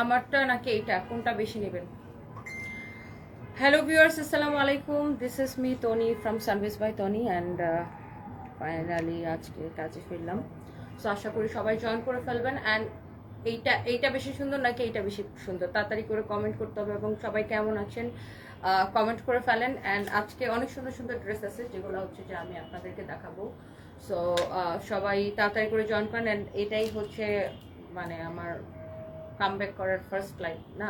আমারটা নাকি এইটা, কোনটা বেশি নেবেন? হ্যালো ভিউয়ার্স, আসসালামু আলাইকুম। This is me Tony from service by Tony and finally আজকে কাজে ফিরলাম। সো আশা করি সবাই জয়েন করে ফেলবেন। অ্যান্ড এইটা এইটা বেশি সুন্দর নাকি এইটা বেশি সুন্দর, তাড়াতাড়ি করে কমেন্ট করতে হবে এবং সবাই কেমন আছেন কমেন্ট করে ফেলেন। অ্যান্ড আজকে অনেক সুন্দর সুন্দর ড্রেস আছে যেগুলো হচ্ছে যে আমি আপনাদেরকে দেখাবো। সো সবাই তাড়াতাড়ি করে জয়েন করেন। অ্যান্ড এটাই হচ্ছে মানে আমার কামব্যাক করার ফার্স্ট লাইভ না।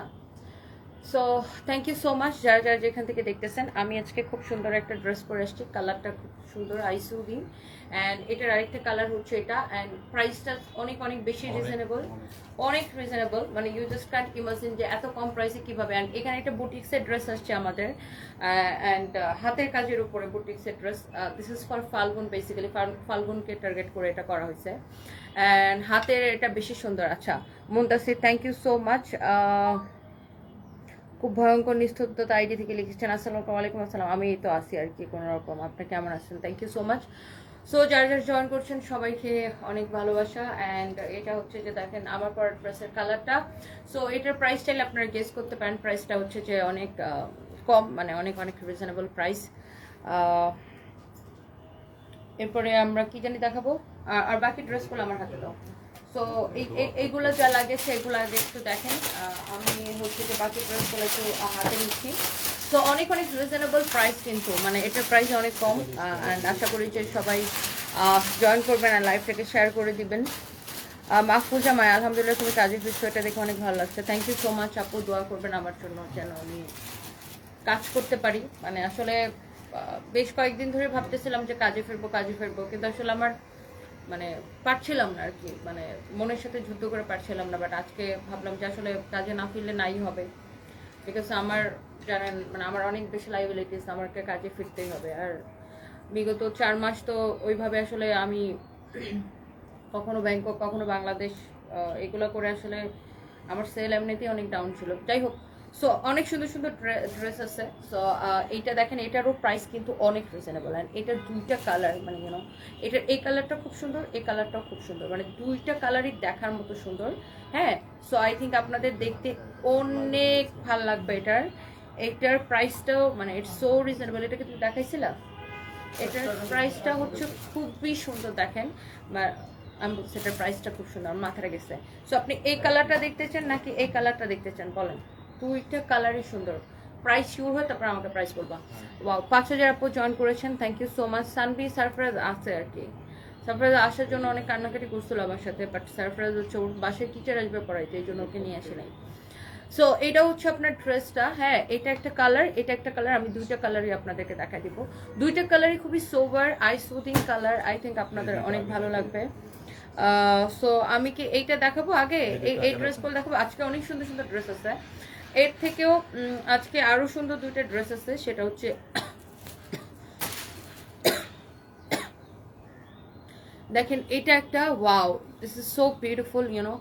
So thank you so much যারা যারা যেখান থেকে দেখতেছেন। আমি আজকে খুব সুন্দর একটা ড্রেস পরে আসছি, কালারটা খুব সুন্দর আইসুদিং। অ্যান্ড এটার আরেকটা কালার হচ্ছে এটা। অ্যান্ড প্রাইসটা অনেক অনেক বেশি রিজনেবল, অনেক রিজনেবল, মানে ইউ জাস্ট ক্যান্ট ইমাজিন যে এত কম প্রাইসে কীভাবে। অ্যান্ড এখানে একটা বুটিক্সের ড্রেস আসছে আমাদের, অ্যান্ড হাতের কাজের উপরে বুটিক্সের dress. This is for Falgun, basically ফাল্গুনকে টার্গেট করে এটা করা হয়েছে। অ্যান্ড হাতের এটা বেশি সুন্দর। আচ্ছা Muntasir, thank you so much. খুব ভয়ঙ্কর নিস্তব্ধতা আইডি থেকে লিখেছেন, আসসালামু আলাইকুম। আসসালাম, আমি তো আসি আর কি কোনো রকম। আপনি কেমন আছেন? Thank you so much. So যারা যারা জয়েন করছেন সবাইকে অনেক ভালোবাসা। অ্যান্ড এটা হচ্ছে যে দেখেন আমার পরের ড্রেসের কালারটা। সো এটার প্রাইস চাইলে আপনারা গেস করতে পারেন। প্রাইসটা হচ্ছে যে অনেক কম, মানে অনেক অনেক রিজনেবল প্রাইস। এরপরে আমরা কি জানি দেখাবো, আর বাকি ড্রেসগুলো আমার হাতে দাও। সো এইগুলো যা লাগে সেগুলো আগে একটু দেখেন। আমি হচ্ছে যে বাকি ড্রেসগুলো একটু হাতে নিচ্ছি। সো অনেক অনেক রিজনেবল প্রাইস, কিন্তু মানে এটার প্রাইস অনেক কম। অ্যান্ড আশা করি যে সবাই জয়েন করবেন আর লাইভটাকে শেয়ার করে দিবেন। মাহফুজা মায়, আলহামদুলিল্লাহ তুমি কাজে ফিরছো, এটা দেখে অনেক ভালো লাগছে। থ্যাংক ইউ সো মাচ আপু, দোয়া করবেন আমার জন্য যেন আমি কাজ করতে পারি। মানে আসলে বেশ কয়েকদিন ধরে ভাবতেছিলাম যে কাজে ফিরবো কাজে ফিরবো, কিন্তু আসলে আমার মানে পারছিলাম না আর কি, মানে মনের সাথে যুদ্ধ করে পারছিলাম না। বাট আজকে ভাবলাম যে আসলে কাজে না ফিরলে নাই হবে, বিকজ আমার জানেন মানে আমার অনেক বেশি লাইবিলিটিস, আমাকে কাজে ফিরতেই হবে। আর বিগত 4 মাস তো ওইভাবে আসলে আমি কখনো ব্যাংকক কখনো বাংলাদেশ এগুলো করে আসলে আমার সেল এমনিতেই অনেক ডাউন ছিল। যাই হোক, সো অনেক সুন্দর সুন্দর ড্রেস আছে। সো এইটা দেখেন, এটারও প্রাইস কিন্তু অনেক রিজনেবল। অ্যান্ড এটার দুইটা কালার, মানে ইউনো এটার এই কালারটা খুব সুন্দর, এই কালারটাও খুব সুন্দর, মানে দুইটা কালারই দেখার মতো সুন্দর। হ্যাঁ, সো আই থিঙ্ক আপনাদের দেখতে অনেক ভাল লাগবে এটার। এটার প্রাইসটাও মানে ইটস সো রিজনেবল। এটা কিন্তু দেখাইছিলাম, এটার প্রাইসটা হচ্ছে খুবই সুন্দর দেখেন। আমি বলছি এটার প্রাইসটা খুব সুন্দর, আমার মাথাটা গেছে। সো আপনি এই কালারটা দেখতে চান নাকি এই কালারটা দেখতে চান বলেন? দুইটা কালারই সুন্দর। প্রাইস শিওর হয় তারপর আমাকে প্রাইস বলবা। ওয়াও, 5,000 আপু জয়েন করেছেন, thank you so much. Sanvi surprise আছে আর কি, সারপ্রাইজ আসার জন্য অনেক কান্নাকাটি করছিল আমার সাথে, বাট সারপ্রাইজ হচ্ছে ওর বাসায় টিচার আসবে পড়াইতে, এই জন্য ওকে নিয়ে আসে নাই। সো এটা হচ্ছে আপনার ড্রেসটা। হ্যাঁ, এটা একটা কালার, এটা একটা কালার। আমি দুইটা কালারই আপনাদেরকে দেখা দিব। দুইটা কালারই খুবই sober eye soothing colour. I think আপনাদের অনেক ভালো লাগবে। সো আমি কি এইটা দেখাবো আগে, এই ড্রেসগুলো দেখাবো। আজকে অনেক সুন্দর সুন্দর ড্রেস আছে, এর থেকেও আজকে আরো সুন্দর দুইটা ড্রেস আছে। সেটা হচ্ছে দেখেন, এটা একটা wow, this is so beautiful you know.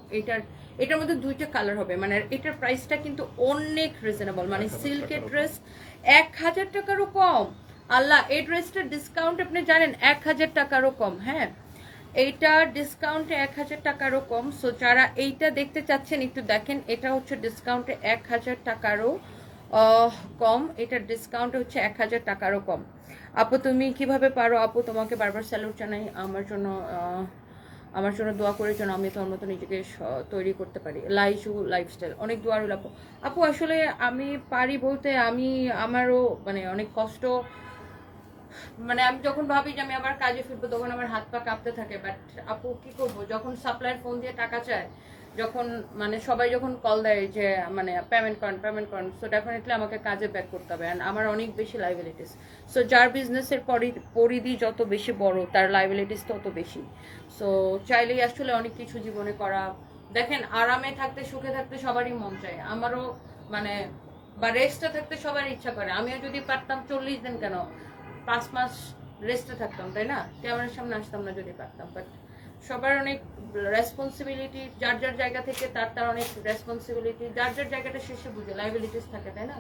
এটার মধ্যে দুইটা কালার হবে, মানে এটার প্রাইসটা কিন্তু অনেক রিজনেবল, মানে সিল্কের ড্রেস 1,000 টাকারও কম। আল্লাহ, এই ড্রেসটার ডিসকাউন্ট আপনি জানেন 1,000 টাকারও কম। হ্যাঁ, এইটা ডিসকাউন্টে 1,000 টাকারও কম। সো যারা এইটা দেখতে চাচ্ছেন একটু দেখেন, এটা হচ্ছে ডিসকাউন্টে 1,000 টাকারও কম। এটার ডিসকাউন্ট হচ্ছে 1,000 টাকারও কম। আপু তুমি কিভাবে পারো? আপু তোমাকে বারবার স্যালুট জানাই। আমার জন্য দোয়া করে যেন আমি তোমার মতো নিজেকে তৈরি করতে পারি। লাইফু লাইফস্টাইল, অনেক দোয়া রইল আপু। আপু আসলে আমি পারি বলতে আমি আমারও মানে অনেক কষ্ট, মানে আমি যখন ভাবি যে আমি আবার কাজে ফিরবো তখন আমার হাত পা কাঁপতে থাকে। বাট আপু কি করবো, যখন সাপ্লায়ার ফোন দিয়ে টাকা চায়, যখন মানে সবাই যখন কল দেয় যে মানে পেমেন্ট করেন, সো ডেফিনেটলি আমাকে কাজে ব্যাক করতে হবে। অ্যান্ড আমার অনেক বেশি লাইবিলিটিস। সো যার বিজনেসের পরিধি যত বেশি বড় তার লাইবিলিটিস তত বেশি। সো চাইলেই আসলে অনেক কিছু জীবনে করা। দেখেন, আরামে থাকতে সুখে থাকতে সবারই মন চায়, আমারও মানে, বা রেস্টে থাকতে সবার ইচ্ছা করে। আমিও যদি পারতাম 40 দিন কেন 5 মাস রেস্টে থাকতাম, তাই না? ক্যামেরার সামনে আসতাম না যদি পারতাম। বাট সবার অনেক রেসপন্সিবিলিটি, যার যার জায়গা থেকে তার অনেক রেসপন্সিবিলিটি, যার যার জায়গাটা শেষে বুঝে লাইবিলিটিস থাকে, তাই না?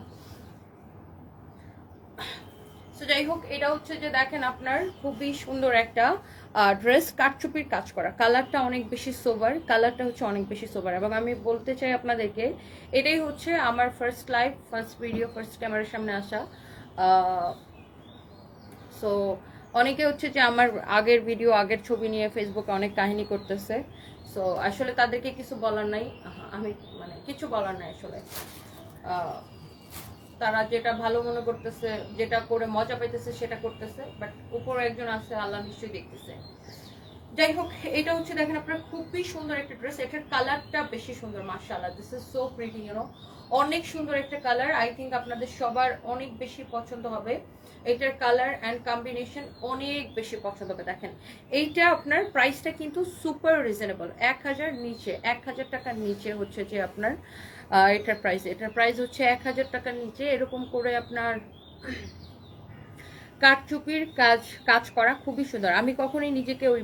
তো যাই হোক, এটা হচ্ছে যে দেখেন আপনার খুবই সুন্দর একটা ড্রেস, কাটচুপির কাজ করা, কালারটা অনেক বেশি সোবার, কালারটা হচ্ছে অনেক বেশি সোবার। এবং আমি বলতে চাই আপনাদেরকে, এটাই হচ্ছে আমার first live, first video, first ক্যামেরার সামনে আসা। সো অনেকে হচ্ছে যে আমার আগের ভিডিও, আগের ছবি নিয়ে ফেসবুকে অনেক কাহিনী করতেছে। সো আসলে তাদেরকে কিছু বলার নাই, আমি মানে কিছু বলার নাই আসলে। তারা যেটা ভালো মনে করতেছে, যেটা করে মজা পাইতেছে সেটা করতেছে, বাট উপরে একজন আছে, আল্লাহ নিশ্চয়ই দেখতেছে। যাই হোক, এটা হচ্ছে দেখেন আপনার খুবই সুন্দর একটা ড্রেস, এটার কালারটা বেশি সুন্দর, মাশাআল্লাহ, this is so pretty, you know, অনেক সুন্দর একটা কালার। আই থিঙ্ক আপনাদের সবার অনেক বেশি পছন্দ হবে এটার কালার অ্যান্ড কম্বিনেশন, অনেক বেশি পছন্দ হবে। দেখেন এইটা আপনার প্রাইসটা কিন্তু সুপার রিজনেবল, 1000 নিচে, 1000 টাকার নিচে হচ্ছে যে আপনার এটার প্রাইস হচ্ছে 1000 টাকার নিচে। এরকম করে আপনার কারচুপির কাজ করা খুবই সুন্দর। আমি কখনোই নিজেকে ওই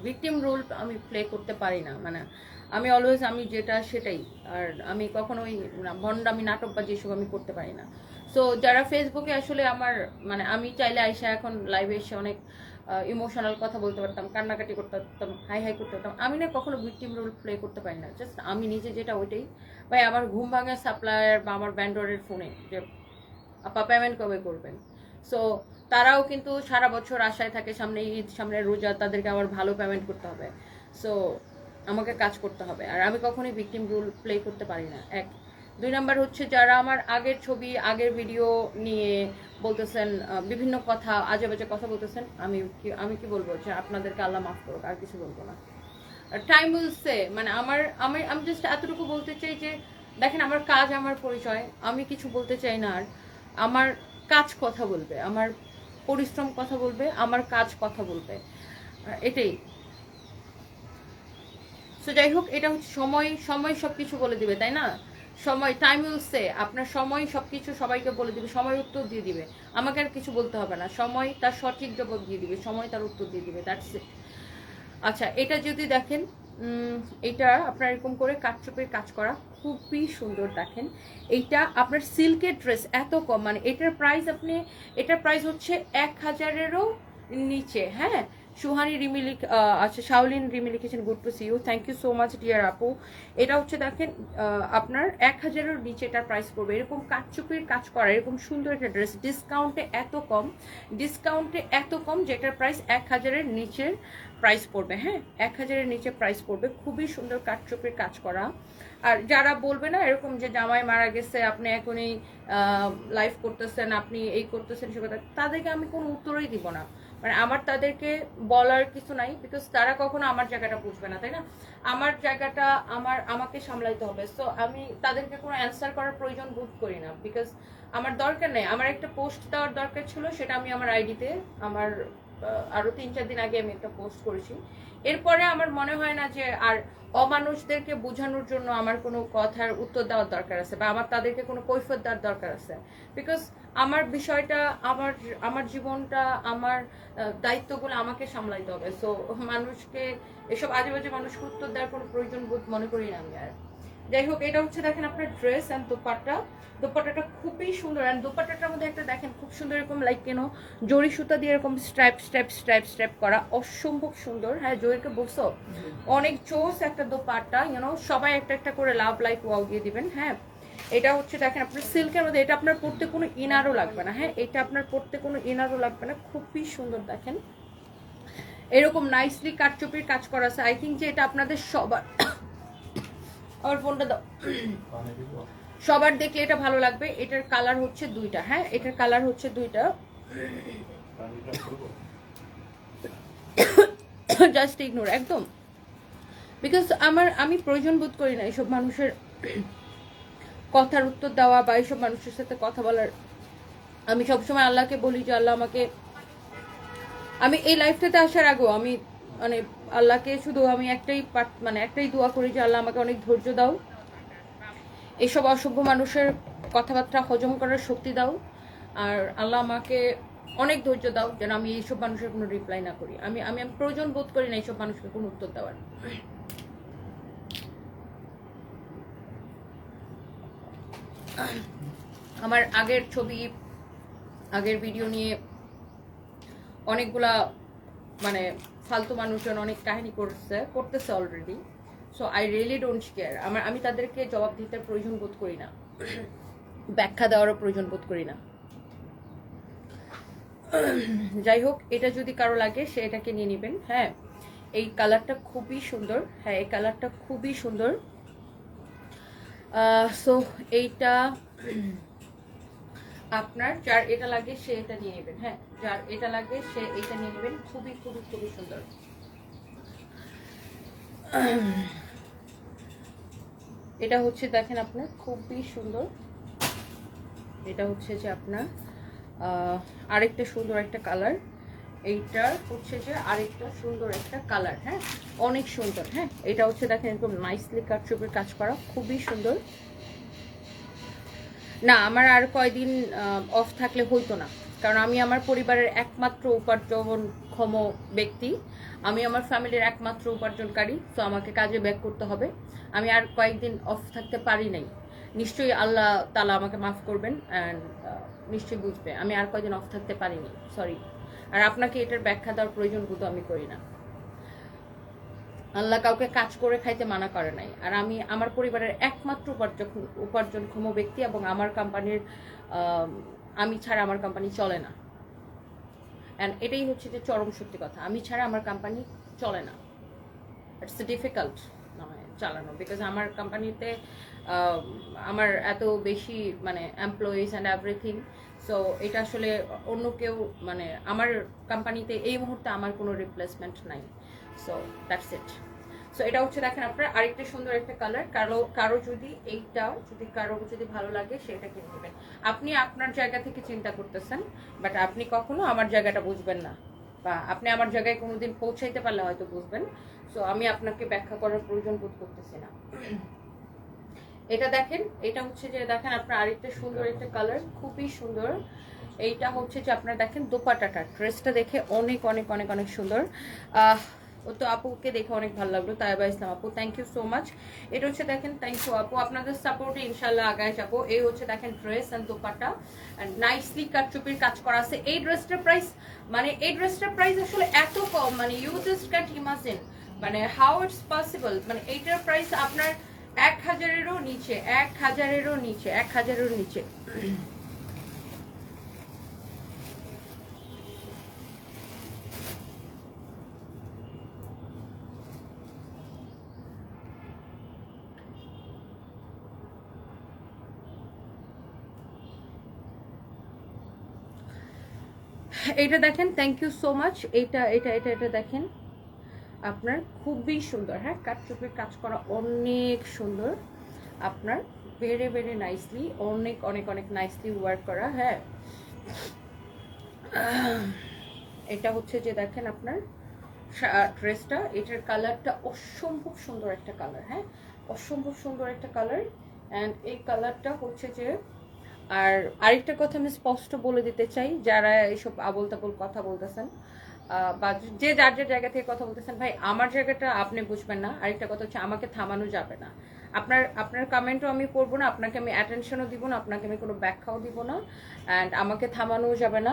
ভিকটিম রোল আমি প্লে করতে পারি না, মানে আমি অলওয়েজ আমি যেটা সেটাই, আর আমি কখনোই ভণ্ডামি নাটকবাজি এসব আমি করতে পারি না। সো যারা ফেসবুকে আসলে আমার মানে আমি চাইলে আইসা এখন লাইভে এসে অনেক ইমোশনাল কথা বলতে পারতাম, কান্নাকাটি করতে পারতাম, হাই হাই করতে পারতাম, আমি না কখনো ভিকটিম রোল প্লে করতে পারি না। জাস্ট আমি নিজে যেটা ওইটাই। ভাই আমার ঘুম ভাঙা সাপ্লায়ার বা আমার ব্যান্ডরের ফোনে যে আপা পেমেন্ট কবে করবেন, সো তারাও কিন্তু সারা বছর আশায় থাকে, সামনে ঈদ, সামনে রোজা, তাদেরকে আবার ভালো পেমেন্ট করতে হবে। সো আমাকে কাজ করতে হবে, আর আমি কখনোই ভিকটিম রোল প্লে করতে পারি না। এক, 2 নাম্বার হচ্ছে যারা আমার আগের ছবি, আগের ভিডিও নিয়ে বলতেছেন বিভিন্ন কথা, আজে বাজে কথা বলতেছেন, আমি কি বলবো, যে আপনাদেরকে আল্লাহ মাফ করুক, আর কিছু বলবো না। টাইম উইল সে, মানে আমি জাস্ট এতটুকু বলতে চাই যে দেখেন আমার কাজ, আমার পরিচয়, আমি কিছু বলতে চাই না। আর আমার কাজ কথা বলবে, আমার পরিশ্রম কথা বলবে, আমার কাজ কথা বলবে, এটাই। সো যাই হোক, এটা হচ্ছে সময় সবকিছু বলে দিবে, তাই না? সময়, টাইম উইল সে, আপনার সময় সবকিছু সবাইকে বলে দিবে, সময় উত্তর দিয়ে দিবে, আমাকে আর কিছু বলতে হবে না, সময় তার সঠিক জবাব দিয়ে দিবে, সময় তার উত্তর দিয়ে দিবে, দ্যাটস ইট। আচ্ছা, এটা যদি দেখেন, এটা আপনার এরকম করে কাটচুপের কাজ করা খুবই সুন্দর। দেখেন এইটা আপনার সিল্কের ড্রেস, এত কম, মানে এটার প্রাইস হচ্ছে 1000-এরও নিচে। হ্যাঁ, সুহানি রিমি আচ্ছা, শাওলিন রিমি লিখেছেন, good to see you, thank you so much dear আপু। এটা হচ্ছে দেখেন আপনার 1000-এর নিচে এটার প্রাইস পড়বে। এরকম কাটচুপির কাজ করা এরকম সুন্দর একটা ড্রেস ডিসকাউন্টে এত কম যেটার প্রাইস 1000-এর নিচের প্রাইস পড়বে। হ্যাঁ, 1000-এর নিচে প্রাইস পড়বে, খুবই সুন্দর কাটচুপির কাজ করা। আর যারা বলবে না এরকম যে জামাই মারা গেছে, আপনি এখনই লাইভ করতেছেন, আপনি এই করতেছেন সে কথা, তাদেরকে আমি কোনো উত্তরই দিব না, মানে আমার তাদেরকে বলার কিছু নাই, বিকজ তারা কখনো আমার জায়গাটা বুঝবে না, তাই না? আমার জায়গাটা আমাকে সামলাইতে হবে। সো আমি তাদেরকে কোনো অ্যান্সার করার প্রয়োজন বোধ করি না, বিকজ আমার দরকার নেই। আমার একটা পোস্ট দেওয়ার দরকার ছিল, সেটা আমি আমার আইডিতে আমার আরো 3-4 দিন আগে আমি একটা পোস্ট করেছি। এরপরে আমার মনে হয় না যে আর অমানুষদেরকে বোঝানোর জন্য আমার কোনো কথার উত্তর দেওয়ার দরকার আছে, বা আমার তাদেরকে কোনো কৈফিয়ত দেওয়ার দরকার আছে, বিকজ আমার বিষয়টা, আমার জীবনটা, আমার দায়িত্বগুলো আমাকে সামলাইতে হবে। সো মানুষকে, এসব আজে বাজে মানুষকে উত্তর দেওয়ার কোনো প্রয়োজন বোধ মনে করি না আমি আর। যাই হোক, এটা হচ্ছে দেখেন আপনার ড্রেস অ্যান্ড দোপাট্টাটা খুবই সুন্দর। অ্যান্ড দোপাট্টাটার মধ্যে একটা দেখেন খুব সুন্দর এরকম লাইক কেন জরি সুতা দিয়ে এরকম স্ট্রাইপ করা, অসম্ভব সুন্দর। হ্যাঁ, জরিকে বলছো, অনেক চোস একটা দোপাট্টা, ইউনো, সবাই একটা করে লাভ লাইক ওয়াও দিয়ে দিবেন। হ্যাঁ, এটা হচ্ছে দেখেন আপনার সিল্কের মধ্যে, এটা আপনার পড়তে কোনো ইনারও লাগবে না। হ্যাঁ, এটা আপনার পড়তে কোনো ইনারও লাগবে না, খুবই সুন্দর। দেখেন এরকম নাইসলি কাটচুপির কাজ করা আছে। আই থিঙ্ক যে এটা আপনাদের সবার, আমার ফোনটা দাও, সবার দেখলে এটা ভালো লাগবে। এটার কালার হচ্ছে 2টা। হ্যাঁ, এটার কালার হচ্ছে 2টা, জাস্ট ইগনোর একদম, বিকজ আমি প্রয়োজন বোধ করি না এইসব মানুষের কথার উত্তর দেওয়া বা এইসব মানুষের সাথে কথা বলার। আমি সবসময় আল্লাহকে বলি যে আল্লাহ আমাকে, আমি এই লাইফটাতে আসার আগেও আমি মানে আল্লাহকে শুধু আমি একটাই দোয়া করি যে আল্লাহ আমাকে অনেক ধৈর্য দাও, এইসব অসভ্য মানুষের কথাবার্তা হজম করার শক্তি দাও, আর আল্লাহ আমাকে অনেক ধৈর্য দাও যেন আমি এইসব মানুষের কোনো রিপ্লাই না করি। আমি প্রয়োজন বোধ করি না এইসব মানুষকে কোনো উত্তর দেওয়ার। আমার আগের ছবি, আগের ভিডিও নিয়ে অনেকগুলা মানে ফালতু মানুষজন অনেক কাহিনী করতেছে already. So I really don't care. আমি তাদেরকে জবাব দিতে প্রয়োজন বোধ করি না, ব্যাখ্যা দেওয়ারও প্রয়োজন বোধ করি না। যাই হোক, এটা যদি কারো লাগে সে এটাকে নিয়ে নেবেন। হ্যাঁ, এই কালারটা খুবই সুন্দর। হ্যাঁ, এই কালারটা খুবই সুন্দর। সো এইটা আপনার যার এটা লাগে সে এটা নিয়ে নেবেন। হ্যাঁ, যার এটা লাগে সে এটা নিয়ে নেবেন। খুবই খুবই খুবই সুন্দর। এটা হচ্ছে দেখেন আপনার খুবই সুন্দর। এটা হচ্ছে যে আপনার আরেকটা সুন্দর একটা কালার। এইটার হচ্ছে যে আরেকটা সুন্দর একটা কালার। হ্যাঁ, অনেক সুন্দর। হ্যাঁ, এটা হচ্ছে দেখেন একদম নাইসলি কাটচুপের কাজ করা, খুবই সুন্দর। না, আমার আর কয়দিন অফ থাকলে হইতো না, কারণ আমি আমার পরিবারের একমাত্র উপার্জনক্ষম ব্যক্তি, আমি আমার ফ্যামিলির একমাত্র উপার্জনকারী। তো আমাকে কাজে ব্যাক করতে হবে। আমি আর কয়েকদিন অফ থাকতে পারি নাই। নিশ্চয়ই আল্লাহ তাআলা আমাকে মাফ করবেন অ্যান্ড নিশ্চয়ই বুঝবে আমি আর কয়েকদিন অফ থাকতে পারিনি, সরি। আর আপনাকে এটার ব্যাখ্যা দেওয়ার প্রয়োজন বোধ আমি করি না। আল্লাহ কাউকে কাজ করে খাইতে মানা করে নাই। আর আমি আমার পরিবারের একমাত্র উপার্জনক্ষম ব্যক্তি, এবং আমার কোম্পানির আমি ছাড়া আমার কোম্পানি চলে না। অ্যান্ড এটাই হচ্ছে যে চরম সত্যি কথা, আমি ছাড়া আমার কোম্পানি চলে না। ইটস ডিফিকাল্ট চালানো, বিকজ আমার কোম্পানিতে আমার এত বেশি মানে এমপ্লয়িজ অ্যান্ড এভরিথিং। সো এটা আসলে অন্য কেউ মানে আমার কোম্পানিতে এই মুহূর্তে আমার কোনো রিপ্লেসমেন্ট নাই। So that's it. সো এটা হচ্ছে দেখেন আপনার আরেকটা সুন্দর একটা কালার। কারো যদি এইটা কারো যদি ভালো লাগে সেটা কিনে নেবেন। আপনি আপনার জায়গা থেকে চিন্তা করতেছেন, বাট আপনি কখনো আমার জায়গাটা বুঝবেন না, বা আপনি আমার জায়গায় কোনোদিন পৌঁছাইতে পারলে হয়তো বুঝবেন। সো আমি আপনাকে ব্যাখ্যা করার প্রয়োজন বোধ করতেছি না। এটা দেখেন, এটা হচ্ছে যে দেখেন আপনার আরেকটা সুন্দর একটা কালার, খুবই সুন্দর। এইটা হচ্ছে যে আপনার দেখেন দোপাট্টাটা, ড্রেসটা দেখে অনেক অনেক অনেক অনেক সুন্দর। ও তো আপুকে দেখে অনেক ভালো লাগলো, তাইবা ইসলাম আপু, থ্যাংক ইউ সো মাচ। এটা হচ্ছে দেখেন, থ্যাংক ইউ আপু, আপনাদের সাপোর্টে ইনশাল্লাহ আগায় যাবো। এই হচ্ছে দেখেন ড্রেস অ্যান্ড দোপাট্টা, নাইসলি কাটচুপির কাজ করা আছে। এই ড্রেসটার প্রাইস আসলে এত কম, মানে ইউ জাস্ট ক্যান্ট ইমাজিন মানে হাউ ইটস পসিবল। মানে এইটার প্রাইস আপনার 1000-এরও নিচে, 1000-এরও নিচে, 1000-এরও নিচে। এটা দেখেন, থ্যাংক ইউ সো মাচ। এটা এটা এটা এটা দেখেন আপনার খুবই সুন্দর। হ্যাঁ, কাটচুপির কাজ করা অনেক সুন্দর, আপনার ভেরি ভেরি নাইসলি, অনেক অনেক অনেক নাইসলি ওয়ার্ক করা। হ্যাঁ, এটা হচ্ছে যে দেখেন আপনার ড্রেসটা, এটার কালারটা অসম্ভব সুন্দর একটা কালার। হ্যাঁ, অসম্ভব সুন্দর একটা কালার। অ্যান্ড এই কালারটা হচ্ছে যে, আর আরেকটা কথা আমি স্পষ্ট বলে দিতে চাই, যারা এইসব আবোল তাবোল কথা বলতেছেন বা যে যার যার জায়গা থেকে কথা বলতেছেন, ভাই আমার জায়গাটা আপনি বুঝবেন না। আরেকটা কথা হচ্ছে, আমাকে থামানো যাবে না। আপনার কমেন্টও আমি করবো না, আপনাকে আমি অ্যাটেনশনও দিব না, আপনাকে আমি কোনো ব্যাখ্যাও দিব না, অ্যান্ড আমাকে থামানোও যাবে না।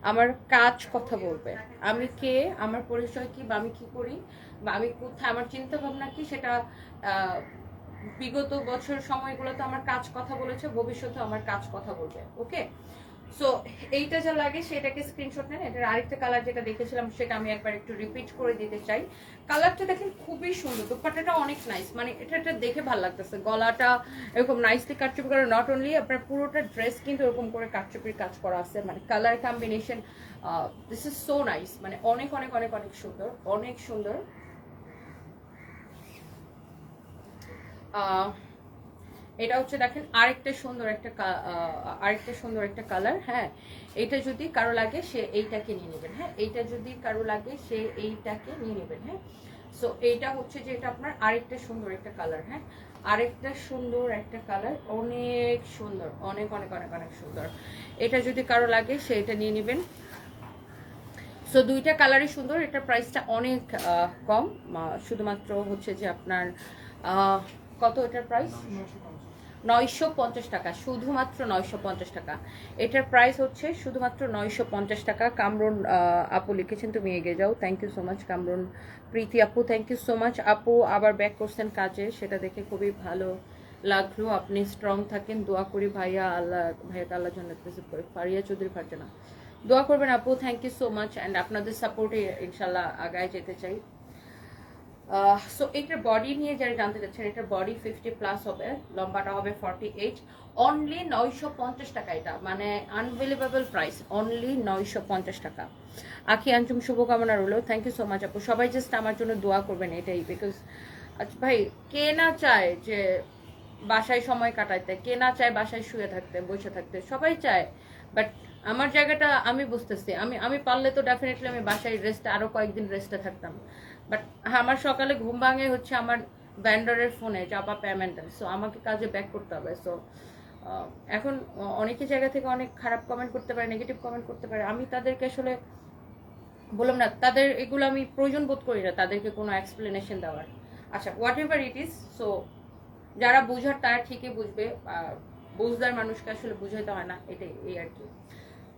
আমার কাজ কথা বলবে, আমি কে, আমার পরিচয় কি, বা আমি কি করি, বা আমি কোথায়, আমার চিন্তা ভাবনা কি, সেটা বিগত বছর সময়গুলোতে আমার কাজ কথা বলেছে, ভবিষ্যতে আমার কাজ কথা বলবে। ওকে, সো এইটা যা লাগে সেটাকে স্ক্রিনশট নেন। এটার আরেকটা কালার যেটা দেখেছিলাম সেটা আমি একবার একটু রিপিট করে দিতে চাই। কালারটা দেখেন খুবই সুন্দর, দোপাট্টাটা অনেক নাইস, মানে এটা দেখে ভালো লাগতেছে। গলাটা এরকম নাইসলি কাটচুপি করা, নট অনলি আপনার পুরোটা ড্রেস কিন্তু এরকম করে কাটচুপির কাজ করা আছে, মানে colour combination this is so nice, মানে অনেক অনেক অনেক অনেক সুন্দর, অনেক সুন্দর। এটা হচ্ছে দেখেন আরেকটা সুন্দর একটা কালার। হ্যাঁ, এটা যদি কারো লাগে সে এইটাকে নিয়ে নেবেন। হ্যাঁ, এইটা যদি কারো লাগে সে এইটাকে নিয়ে নেবেন। হ্যাঁ, সো এইটা হচ্ছে যে এটা আপনার আরেকটা সুন্দর একটা কালার। হ্যাঁ, আরেকটা সুন্দর একটা কালার, অনেক সুন্দর, অনেক অনেক অনেক অনেক সুন্দর। এটা যদি কারো লাগে সে এটা নিয়ে নেবেন। সো দুইটা কালারই সুন্দর। এটার প্রাইসটা অনেক কম, শুধুমাত্র হচ্ছে যে আপনার কত এটার প্রাইস 950 টাকা, শুধুমাত্র 950 টাকা। এটার প্রাইস হচ্ছে শুধুমাত্র 950 টাকা। কামরুন আপু লিখেছেন তুমি এগিয়ে যাও, thank you so much Kamrun. Priti আপু থ্যাংক ইউ সো মাচ। আপু আবার ব্যাক করছেন কাজে, সেটা দেখে খুবই ভালো লাগলো। আপনি স্ট্রং থাকেন, দোয়া করি ভাইয়া, আল্লাহ ভাইয়াকে আল্লাহ জন্য রিসিভ করে। ফারিয়া চৌধুরী ফারজানা দোয়া করবেন আপু, thank you so much. And আপনাদের সাপোর্টে ইনশাল্লাহ আগায় যেতে চাই। সো এটার বডি নিয়ে যারা জানতে চাচ্ছেন, এটার বডি 50+ হবে, লম্বাটা হবে 48, অনলি 950 টাকা। এটা মানে আনবিলিভেবল প্রাইস, অনলি 950 টাকা। আখি আঞ্চুম শুভকামনা রইল, থ্যাংক ইউ সো মাচ আপু। সবাই জাস্ট আমার জন্য দোয়া করবেন এটাই, বিকজ আচ্ছা ভাই, কে না চায় যে বাসায় সময় কাটাইতে, কে না চায় বাসায় শুয়ে থাকতে, বসে থাকতে, সবাই চায়। বাট আমার জায়গাটা আমি বুঝতেছি, আমি পারলে তো ডেফিনেটলি আমি বাসায় রেস্টে আরো কয়েকদিন রেস্টে থাকতাম। বাট আমার সকালে ঘুম ভাঙে হচ্ছে আমার ভ্যান্ডারের ফোনে চাপা পেমেন্ট, সো আমাকে কাজে ব্যাক করতে হবে। সো এখন অনেকে জায়গা থেকে অনেক খারাপ কমেন্ট করতে পারে, নেগেটিভ কমেন্ট করতে পারে, আমি তাদেরকে আসলে বললাম না, তাদের এগুলো আমি প্রয়োজন বোধ করি না তাদেরকে কোনো এক্সপ্লেনেশন দেওয়ার। আচ্ছা, what ever it is, so যারা বুঝার তারা ঠিকই বুঝবে, বুঝদার মানুষকে আসলে বুঝাইতে হয় না, এটাই এই আর কি।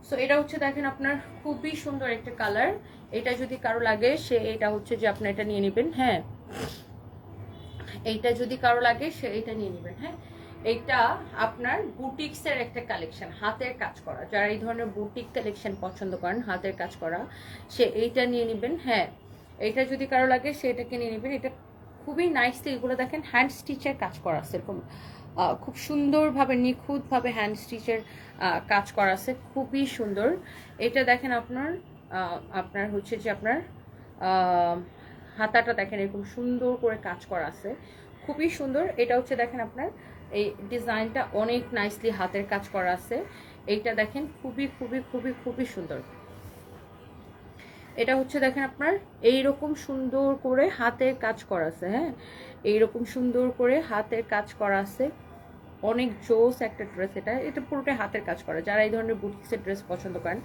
সো এটা হচ্ছে দেখেন আপনার খুবই সুন্দর একটা কালার। এটা যদি কারো লাগে সে এটা হচ্ছে যে আপনার এটা নিয়ে নেবেন। হ্যাঁ, এইটা যদি কারো লাগে সে এটা নিয়ে নেবেন। হ্যাঁ, এইটা আপনার বুটিক্সের একটা কালেকশন, হাতের কাজ করা। যারা এই ধরনের বুটিক কালেকশন পছন্দ করেন, হাতের কাজ করা, সে এইটা নিয়ে নেবেন। হ্যাঁ, এইটা যদি কারো লাগে সে এটাকে নিয়ে নেবেন। এটা খুবই নাইসলি, এগুলো দেখেন হ্যান্ড স্টিচের কাজ করা আছে, এরকম খুব সুন্দরভাবে নিখুঁতভাবে হ্যান্ড স্টিচের কাজ করা আছে, খুবই সুন্দর। এটা দেখেন আপনার আপনার হচ্ছে যে আপনার হাতাটা দেখেন এরকম সুন্দর করে কাজ করা আছে, খুবই সুন্দর। এটা হচ্ছে দেখেন আপনার এই ডিজাইনটা অনেক নাইসলি হাতের কাজ করা আছে। এইটা দেখেন খুবই খুবই খুবই খুবই সুন্দর। এটা হচ্ছে দেখেন আপনার এইরকম সুন্দর করে হাতের কাজ করা আছে। হ্যাঁ, এইরকম সুন্দর করে হাতের কাজ করা আছে, অনেক জোস একটা ড্রেস। এটা এটা পুরোটাই হাতের কাজ করা, যারা এই ধরনের বুটিক্সের ড্রেস পছন্দ করেন।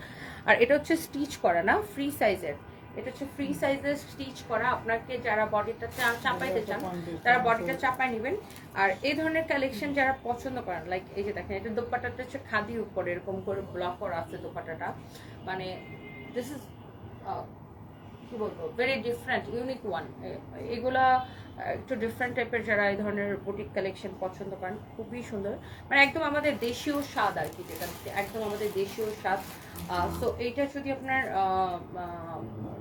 আর এটা হচ্ছে স্টিচ করা না, ফ্রি সাইজের। এটা হচ্ছে ফ্রি সাইজের স্টিচ করা। আপনাকে যারা বডিটা চাপাইতে চান তারা বডিটা চাপাই নেবেন। আর এই ধরনের কালেকশন যারা পছন্দ করেন, লাইক এই যে দেখেন এটা দোপাট্টাটা হচ্ছে খাদির উপরে এরকম করে ব্লক করা আছে দোপাট্টাটা, মানে দিস ইজ কি বলবো, ভেরি ডিফারেন্ট, ইউনিক ওয়ান। এগুলা একটু ডিফারেন্ট টাইপের, যারা এই ধরনের বুটিক কালেকশন পছন্দ করেন, খুবই সুন্দর, মানে একদম আমাদের দেশীয় স্বাদ আর কি, যেটা একদম আমাদের দেশীয় স্বাদ। সো এইটা যদি আপনার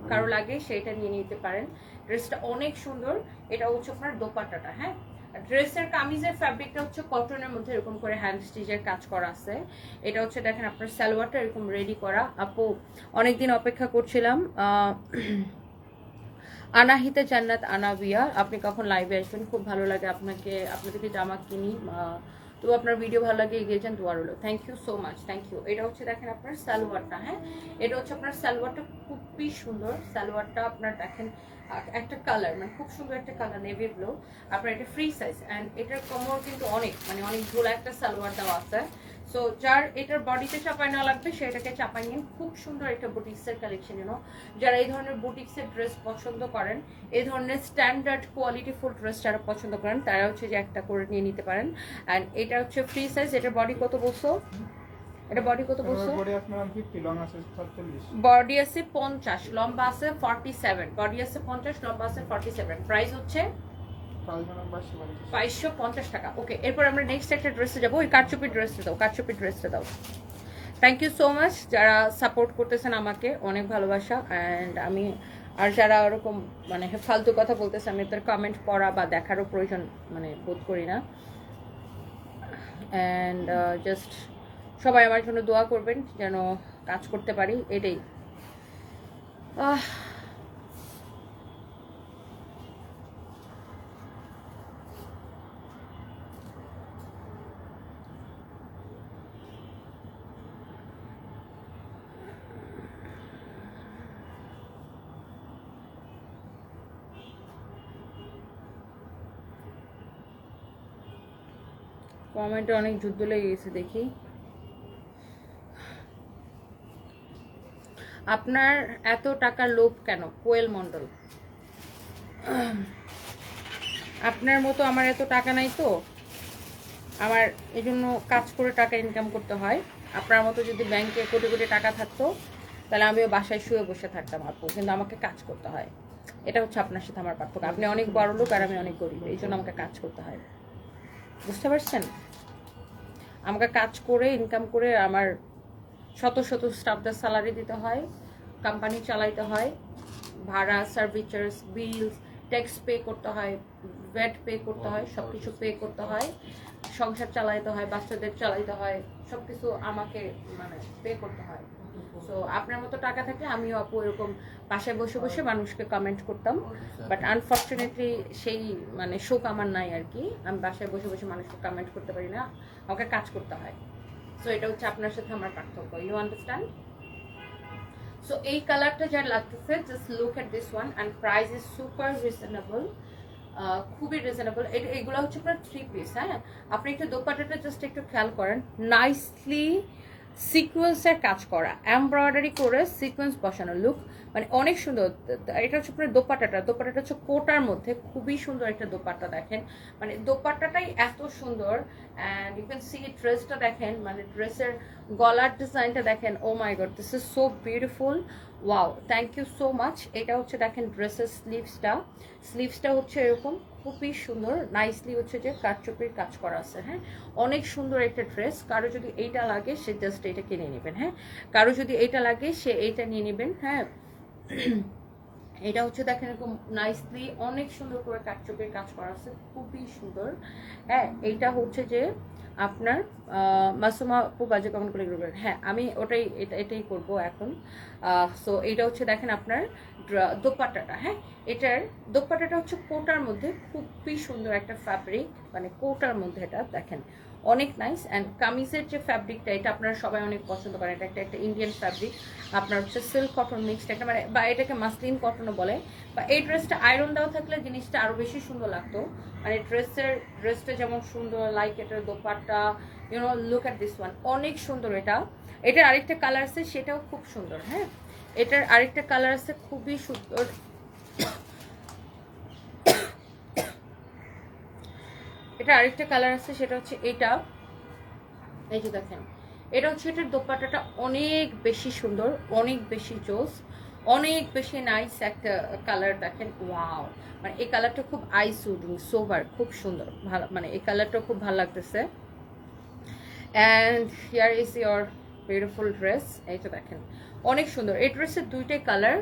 কারো লাগে সেটা নিয়ে নিতে পারেন। ড্রেসটা অনেক সুন্দর। এটা হচ্ছে আপনার দোপাট্টাটা। হ্যাঁ, ড্রেসের কামিজের ফ্যাব্রিকটা হচ্ছে কটনের মধ্যে এরকম করে হ্যান্ড স্টিচের কাজ করা আছে। এটা হচ্ছে দেখেন আপনার সালোয়ারটা এরকম রেডি করা। আপু অনেকদিন অপেক্ষা করছিলাম, আনাহিতে জান্নাত আনাবিয়া, আপনি কখন লাইভে আসবেন? খুব ভালো লাগে আপনাকে, আপনাদেরকে জামা কিনি, তো আপনার ভিডিও ভালো লাগে, এগিয়ে যান, দোয়া রইল। Thank you so much, thank you. এটা হচ্ছে দেখেন আপনার সালোয়ারটা। হ্যাঁ, এটা হচ্ছে আপনার সালোয়ারটা খুবই সুন্দর। সালোয়ারটা আপনার দেখেন একটা কালার, মানে খুব সুন্দর একটা কালার, নেভি ব্লু। আপনার এটা ফ্রি সাইজ, অ্যান্ড এটার কোমর কিন্তু অনেক, মানে অনেক ঝোলা একটা সালোয়ার দেওয়া আছে। সো যার এটার বডিতে চাপাই না লাগবে সেটাকে চাপাই নিন। খুব সুন্দর একটা বুটিক্সের কালেকশন, ইউনো যারা এই ধরনের বুটিক্সের ড্রেস পছন্দ করেন, এই ধরনের স্ট্যান্ডার্ড কোয়ালিটিফুল ড্রেস যারা পছন্দ করেন, তারা হচ্ছে যে একটা করে নিয়ে নিতে পারেন। অ্যান্ড এটা হচ্ছে ফ্রি সাইজ। এটার বডি কত বলছো? এটা বডি কত বলছো? বডি আপনার 50, লং আছে 47, বডি আছে 50, লম্বা আছে 47। বডি আছে 50, লম্বা আছে 47। প্রাইস হচ্ছে 550 টাকা। ওকে, এরপর আমরা নেক্সট একটা ড্রেসে যাবো। ওই কারচুপি ড্রেসটা দাও, কারচুপি ড্রেসটা দাও। থ্যাংক ইউ সো মাচ যারা সাপোর্ট করতেছেন আমাকে, অনেক ভালোবাসা। অ্যান্ড আমি আর যারা ওরকম মানে ফালতু কথা বলতেছে, আমি তার কমেন্ট পড়া বা দেখারও প্রয়োজন মানে বোধ করি না। অ্যান্ড জাস্ট সবাই আমার জন্য দোয়া করবেন যেন কাজ করতে পারি, এটাই। কমেন্টে অনেক যুদ্ধ লেগে গেছে, দেখি। আপনার এত টাকার লোভ কেন? কোয়েল মণ্ডল, আপনার মতো আমার এত টাকা নাই তো, আমার এই জন্য কাজ করে টাকা ইনকাম করতে হয়। আপনার মতো যদি ব্যাংকে কোটি কোটি টাকা থাকতো তাহলে আমিও বাসায় শুয়ে বসে থাকতাম আপু, কিন্তু আমাকে কাজ করতে হয়। এটা হচ্ছে আপনার সাথে আমার পার্থক্য। আপনি অনেক বড় লোক আর আমি অনেক গরিব, এই জন্য আমাকে কাজ করতে হয়। বুঝতে পারছেন? আমাকে কাজ করে ইনকাম করে আমার শত শত স্টাফদের স্যালারি দিতে হয়, কোম্পানি চালাইতে হয়, ভাড়া, সার্ভিস চার্জ, বিলস, ট্যাক্স পে করতে হয়, ভ্যাট পে করতে হয়, সব কিছু পে করতে হয়, সংসার চালাইতে হয়, বাচ্চাদের চালাইতে হয়, সব কিছু আমাকে মানে পে করতে হয়। সো আপনার মতো টাকা থাকলে আমিও আপু এরকম বাসায় বসে বসে মানুষকে কমেন্ট করতাম, বাট আনফর্চুনেটলি সেই মানে শোক আমার নাই আর কি। আমি বাসায় বসে বসে মানুষকে কমেন্ট করতে পারি না, আমাকে কাজ করতে হয়। সো এটা হচ্ছে আপনার সাথে আমার পার্থক্য, ইউ আন্ডারস্ট্যান্ড? সো এই কালারটা যার লাগতেছে, just look at this one, and price is super reasonable, খুবই রিজনেবল। এগুলো হচ্ছে আপনার 3 পিস। হ্যাঁ, আপনি একটু দোপাট্টাটা জাস্ট একটু খেয়াল করেন, নাইসলি সিকোয়েন্সের কাজ করা, এমব্রয়ডারি করে সিকোয়েন্স বসানো, লুক মানে অনেক সুন্দর। এটা হচ্ছে আপনার দোপাট্টাটা হচ্ছে কোটার মধ্যে, খুবই সুন্দর একটা দোপাট্টা। দেখেন মানে দোপাট্টাটাই এত সুন্দর, অ্যান্ড ইউ ক্যান সি ড্রেসটা দেখেন, মানে ড্রেসের গলার ডিজাইনটা দেখেন। Oh my god, this is so beautiful, wow, thank you so much. এটা হচ্ছে দেখেন ড্রেসের স্লিভসটা হচ্ছে এরকম খুবই সুন্দর, নাইসলি হচ্ছে যে কারচুপির কাজ করা আছে। হ্যাঁ, অনেক সুন্দর একটা ড্রেস। কারো যদি এইটা লাগে সে জাস্ট এটা কিনে নেবেন। হ্যাঁ, কারো যদি এইটা লাগে সে এইটা নিয়ে নেবেন। হ্যাঁ, এটা হচ্ছে দেখেন এরকম নাইসলি অনেক সুন্দর করে কারচুপির কাজ করা আছে, খুবই সুন্দর। হ্যাঁ, এইটা হচ্ছে যে আপনার মাসুমা আপু বাজে কমেন্ট করে করবেন। হ্যাঁ, আমি এটাই করব এখন। সো এইটা হচ্ছে দেখেন আপনার দোপাট্টাটা। হ্যাঁ, এটার দোপাট্টাটা হচ্ছে কোটার মধ্যে, খুবই সুন্দর একটা ফ্যাব্রিক, মানে কোটার মধ্যে এটা দেখেন অনেক নাইস। অ্যান্ড কামিজের যে ফ্যাব্রিকটা, এটা আপনারা সবাই অনেক পছন্দ করেন। এটা একটা ইন্ডিয়ান ফ্যাব্রিক, আপনার হচ্ছে সিল্ক কটন মিক্সড একটা, মানে বা এটাকে মাসলিন কটনও বলে। বা এই ড্রেসটা আয়রন দেওয়া থাকলে জিনিসটা আরো বেশি সুন্দর লাগতো। মানে ড্রেসটা যেমন সুন্দর, লাইক এটার dupatta, you know look at this one, অনেক সুন্দর। এটার আরেকটা কালার আছে, সেটাও খুব সুন্দর। হ্যাঁ, এটার আরেকটা কালার আছে খুবই সুন্দর। এটা আরেকটা কালার আছে, সেটা হচ্ছে এটা। এই যে দেখেন, এটা হচ্ছে এটার দোপাট্টাটা অনেক বেশি সুন্দর, অনেক বেশি জোস, অনেক বেশি নাইস একটা কালার। দেখেন ওয়াও, মানে এই কালারটা খুব আই সুদিং, সোবার, খুব সুন্দর, ভালো, মানে এই কালারটা খুব ভালো লাগতেছে। And here is your beautiful dress. এইটা দেখেন অনেক সুন্দর। এই ড্রেসের দুইটাই কালার।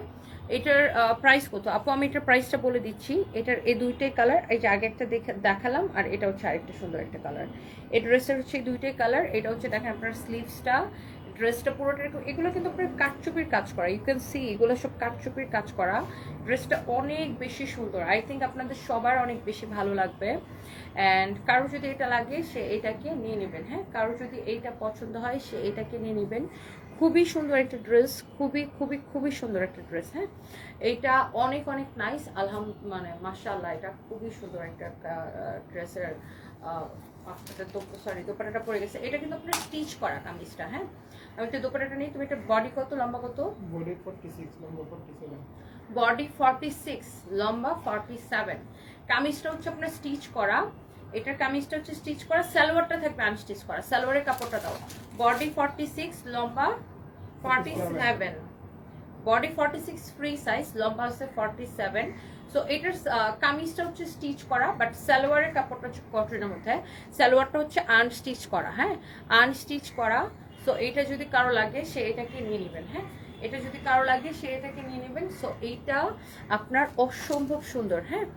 এটার প্রাইস কত আপু? আমি এটার প্রাইসটা বলে দিচ্ছি। এটার এই দুইটাই কালার, এই যে আগে একটা দেখালাম, আর এটা হচ্ছে আরেকটা সুন্দর একটা কালার। এই ড্রেসের হচ্ছে দুইটাই কালার। এটা হচ্ছে দেখেন আপনার স্লিভসটা, ড্রেসটা পুরোটা এগুলো কিন্তু আপনার কাঠচুপির কাজ করা, ইউ ক্যান সি এগুলো সব কাঠচুপির কাজ করা। ড্রেসটা অনেক বেশি সুন্দর, আই থিঙ্ক আপনাদের সবার অনেক বেশি ভালো লাগবে। অ্যান্ড কারো যদি এটা লাগে সে এটাকে নিয়ে নেবেন। হ্যাঁ, কারো যদি এইটা পছন্দ হয় সে এটাকে নিয়ে নেবেন। খুবই সুন্দর একটা ড্রেস, খুবই খুবই খুবই সুন্দর একটা ড্রেস। হ্যাঁ, এইটা অনেক অনেক নাইস, মানে মাশাআল্লাহ, এটা খুবই সুন্দর একটা ড্রেসের। সরি, দোপাট্টাটা পড়ে গেছে। এটা কিন্তু আপনার স্টিচ করা কামিজটা। হ্যাঁ, আমি একটা দোপাট্টাটা নিই। তুমি এটা বডি কত, লম্বা কত? বডি 46, লম্বা 47। বডি 46, লম্বা 47। কামিজটা হচ্ছে আপনার স্টিচ করা। এটার কামিজটা হচ্ছে স্টিচ করা, সালোয়ারটা থাকবে আনস্টিচ করা। সালোয়ারের কাপড়টা দাও। বডি 46, লম্বা 47। বডি 46 ফ্রি সাইজ, লম্বা আছে 47। সো এটার কামিজটা হচ্ছে স্টিচ করা, বাট সালোয়ারের কাপড়টা হচ্ছে কটনের মধ্যে, সালোয়ারটা হচ্ছে আনস্টিচ করা। হ্যাঁ, আনস্টিচ করা। সো এটা যদি কারো লাগে সে এটাকে নিয়ে নেবেন। হ্যাঁ, এটা যদি কারো লাগে সে এটাকে নিয়ে নেবেন। সো এইটা আপনার অসম্ভব সুন্দর। হ্যাঁ,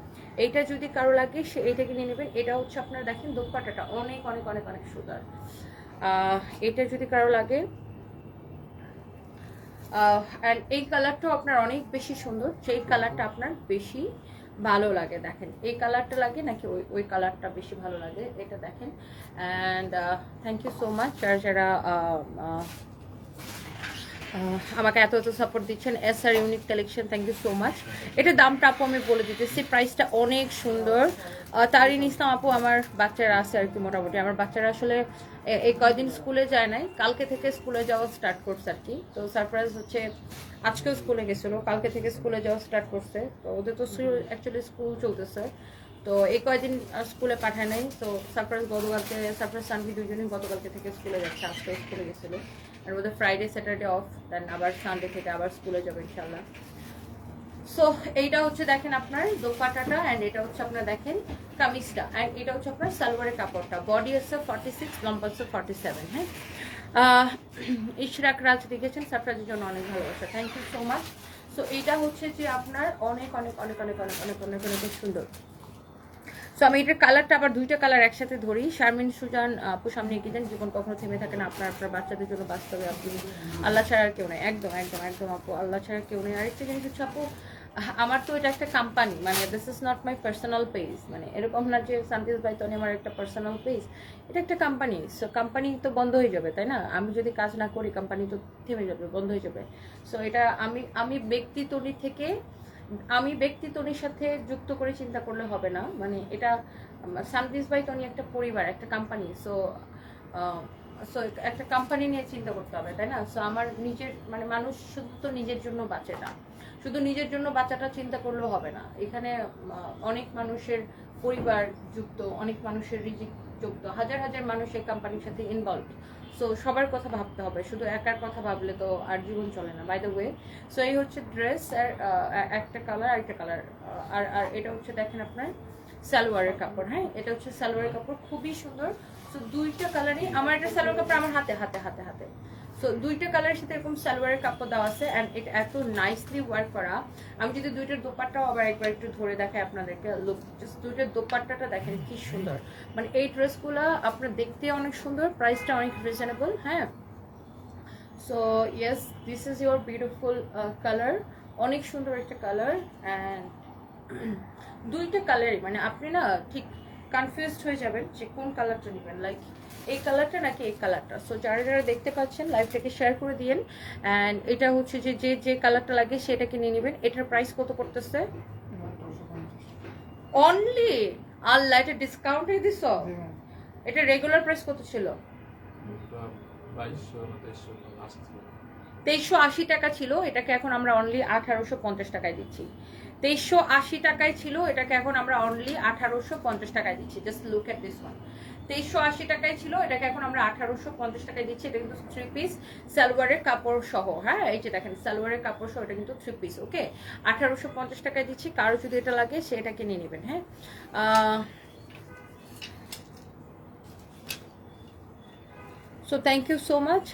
এইটা যদি কারো লাগে সে এটাকে নিয়ে নেবেন। এটা হচ্ছে আপনার দেখেন দোপাট্টাটা অনেক অনেক অনেক অনেক সুন্দর। এটা যদি কারো লাগে, অ্যান্ড এই কালারটাও আপনার অনেক বেশি সুন্দর, যেই কালারটা আপনার বেশি ভালো লাগে। দেখেন এই কালারটা লাগে নাকি ওই কালারটা বেশি ভালো লাগে, এটা দেখেন। And thank you so much যারা আমাকে এত সাপোর্ট দিচ্ছেন। SR unique collection, thank you so much. এটার দামটা আপু আমি বলে দিতেছি, প্রাইসটা অনেক সুন্দর। তারিন ইসলাম আপু, আমার বাচ্চারা আছে আর কি, মোটামুটি আমার বাচ্চারা আসলে এই কয়দিন স্কুলে যায় নাই, কালকে থেকে স্কুলে যাওয়া স্টার্ট করছে আর কি। তো সারপ্রাইজ হচ্ছে আজকেও স্কুলে গেছিলো, কালকে থেকে স্কুলে যাওয়া স্টার্ট করছে। তো ওদের তো অ্যাকচুয়ালি স্কুল চলতেছে, তো তো এই কয়েকদিন স্কুলে পাঠায় নাই। তো সারপ্রাইজ গতকালকে, সারপ্রাইজ সানভি দুজনেই গতকালকে থেকে স্কুলে যাচ্ছে, আজকে স্কুলে গেছিলো। আর ওদের ফ্রাইডে স্যাটারডে অফ, দেন আবার সানডে থেকে আবার স্কুলে যাবে ইনশাল্লাহ। সো এইটা হচ্ছে দেখেন আপনার দোপাট্টাটা, অ্যান্ড এটা হচ্ছে আপনার দেখেন কামিজটা, অ্যান্ড এটা হচ্ছে আপনার সালোয়ারের কাপড়টা। বডি হচ্ছে 46, লম্বা হচ্ছে 47। হ্যাঁ, ইশরাক রাজ লিখেছেন সারপ্রাইজের জন্য অনেক ভালোবাসা, thank you so much. So এইটা হচ্ছে যে আপনার অনেক অনেক অনেক অনেক অনেক অনেক অনেক অনেক সুন্দর। সো আমি এটার কালারটা আবার দুইটা কালার একসাথে ধরি। শারমিন সুজান আপু সামনে এগিয়ে যান, জীবন কখনো থেমে থাকে না, আপনার বাচ্চাদের জন্য বাস্তবে আপনি আল্লাহ ছাড়া আর কেউ নেই। একদম একদম একদম আপু, আল্লাহ ছাড়া কেউ নেই। আরেকটা জিনিস হচ্ছে আপু, আমার তো এটা একটা কোম্পানি, মানে this is not my personal page, মানে এরকম না যে সানভিজ বাই তনি আমার একটা পার্সোনাল পেজ, এটা একটা কোম্পানি। সো কোম্পানি তো বন্ধ হয়ে যাবে, তাই না? আমি যদি কাজ না করি কোম্পানি তো থেমে যাবে, বন্ধ হয়ে যাবে। সো এটা আমি ব্যক্তি তনি থেকে, আমি ব্যক্তি তনির সাথে যুক্ত করে চিন্তা করলে হবে না, মানে এটা সানভিজ বাই তনি একটা পরিবার, একটা কোম্পানি। সো সো একটা কোম্পানি নিয়ে চিন্তা করতে হবে, তাই না? সো আমার নিজের, মানে মানুষ শুধু তো নিজের জন্য বাঁচে না, শুধু নিজের জন্য বাঁচাটা চিন্তা করলেও হবে না। এখানে অনেক মানুষের পরিবার যুক্ত, অনেক মানুষের রিজিক যুক্ত, হাজার হাজার মানুষ এই কোম্পানির সাথে ইনভলভ। সো সবার কথা ভাবতে হবে, শুধু একার কথা ভাবলে তো আর জীবন চলে না। বাই দ্য ওয়ে, সো এই হচ্ছে ড্রেস, আর একটা কালার, আরেকটা কালার, আর আর এটা হচ্ছে দেখেন আপনার সালোয়ারের কাপড়। হ্যাঁ, এটা হচ্ছে সালোয়ারের কাপড়, খুবই সুন্দর। সো দুইটা কালারই আমার, একটা সালোয়ার কাপড় আমার হাতে হাতে হাতে হাতে। সো দুইটা কালারের সাথে এরকম সালোয়ারের কাপড় দেওয়া আছে, অ্যান্ড এটা এত নাইসলি ওয়ার্ক করা। আমি যদি দুইটার দোপাট্টাও আবার একবার একটু ধরে দেখাই আপনাদেরকে, লুক, জাস্ট দুইটার দোপাট্টাটা দেখেন কি সুন্দর। মানে এই ড্রেসগুলো আপনার দেখতে অনেক সুন্দর, প্রাইসটা অনেক রিজনেবল। হ্যাঁ, so yes, this is your beautiful colour, অনেক সুন্দর একটা কালার। অ্যান্ড দুইটা কালারই, মানে আপনি না ঠিক কনফিউজড হয়ে যাবেন যে কোন কালারটা নেবেন, লাইক এই কালারটা নাকি এই কালারটা। সো যারা যারা দেখতে পাচ্ছেন লাইভটাকে শেয়ার করে দিয়েন। অ্যান্ড এটা হচ্ছে যে যে যে কালারটা লাগে সেটাকে নিয়ে নেবেন। এটার প্রাইস কত পড়তেছে? অনলি আল্লাহ, এটা ডিসকাউন্টে দিছ? এটা রেগুলার প্রাইস কত ছিল? 2380 টাকা ছিল, এটাকে এখন আমরা অনলি 1850 টাকায় দিচ্ছি। 2380 টাকায় ছিল, এটাকে এখন আমরা অনলি 1850 টাকায় দিচ্ছি। Just look at this one, 2380 টাকায় ছিল, এটাকে এখন আমরা 1850 টাকায় দিচ্ছি। এটা কিন্তু 3 পিস সালোয়ারের কাপড় সহ। হ্যাঁ, এই যে দেখেন সালোয়ারের কাপড় সহ, এটা কিন্তু 3 পিস। ওকে, 1850 টাকায় দিচ্ছি। কারো যদি এটা লাগে সেটাকে নিয়ে নেবেন। হ্যাঁ, so thank you so much.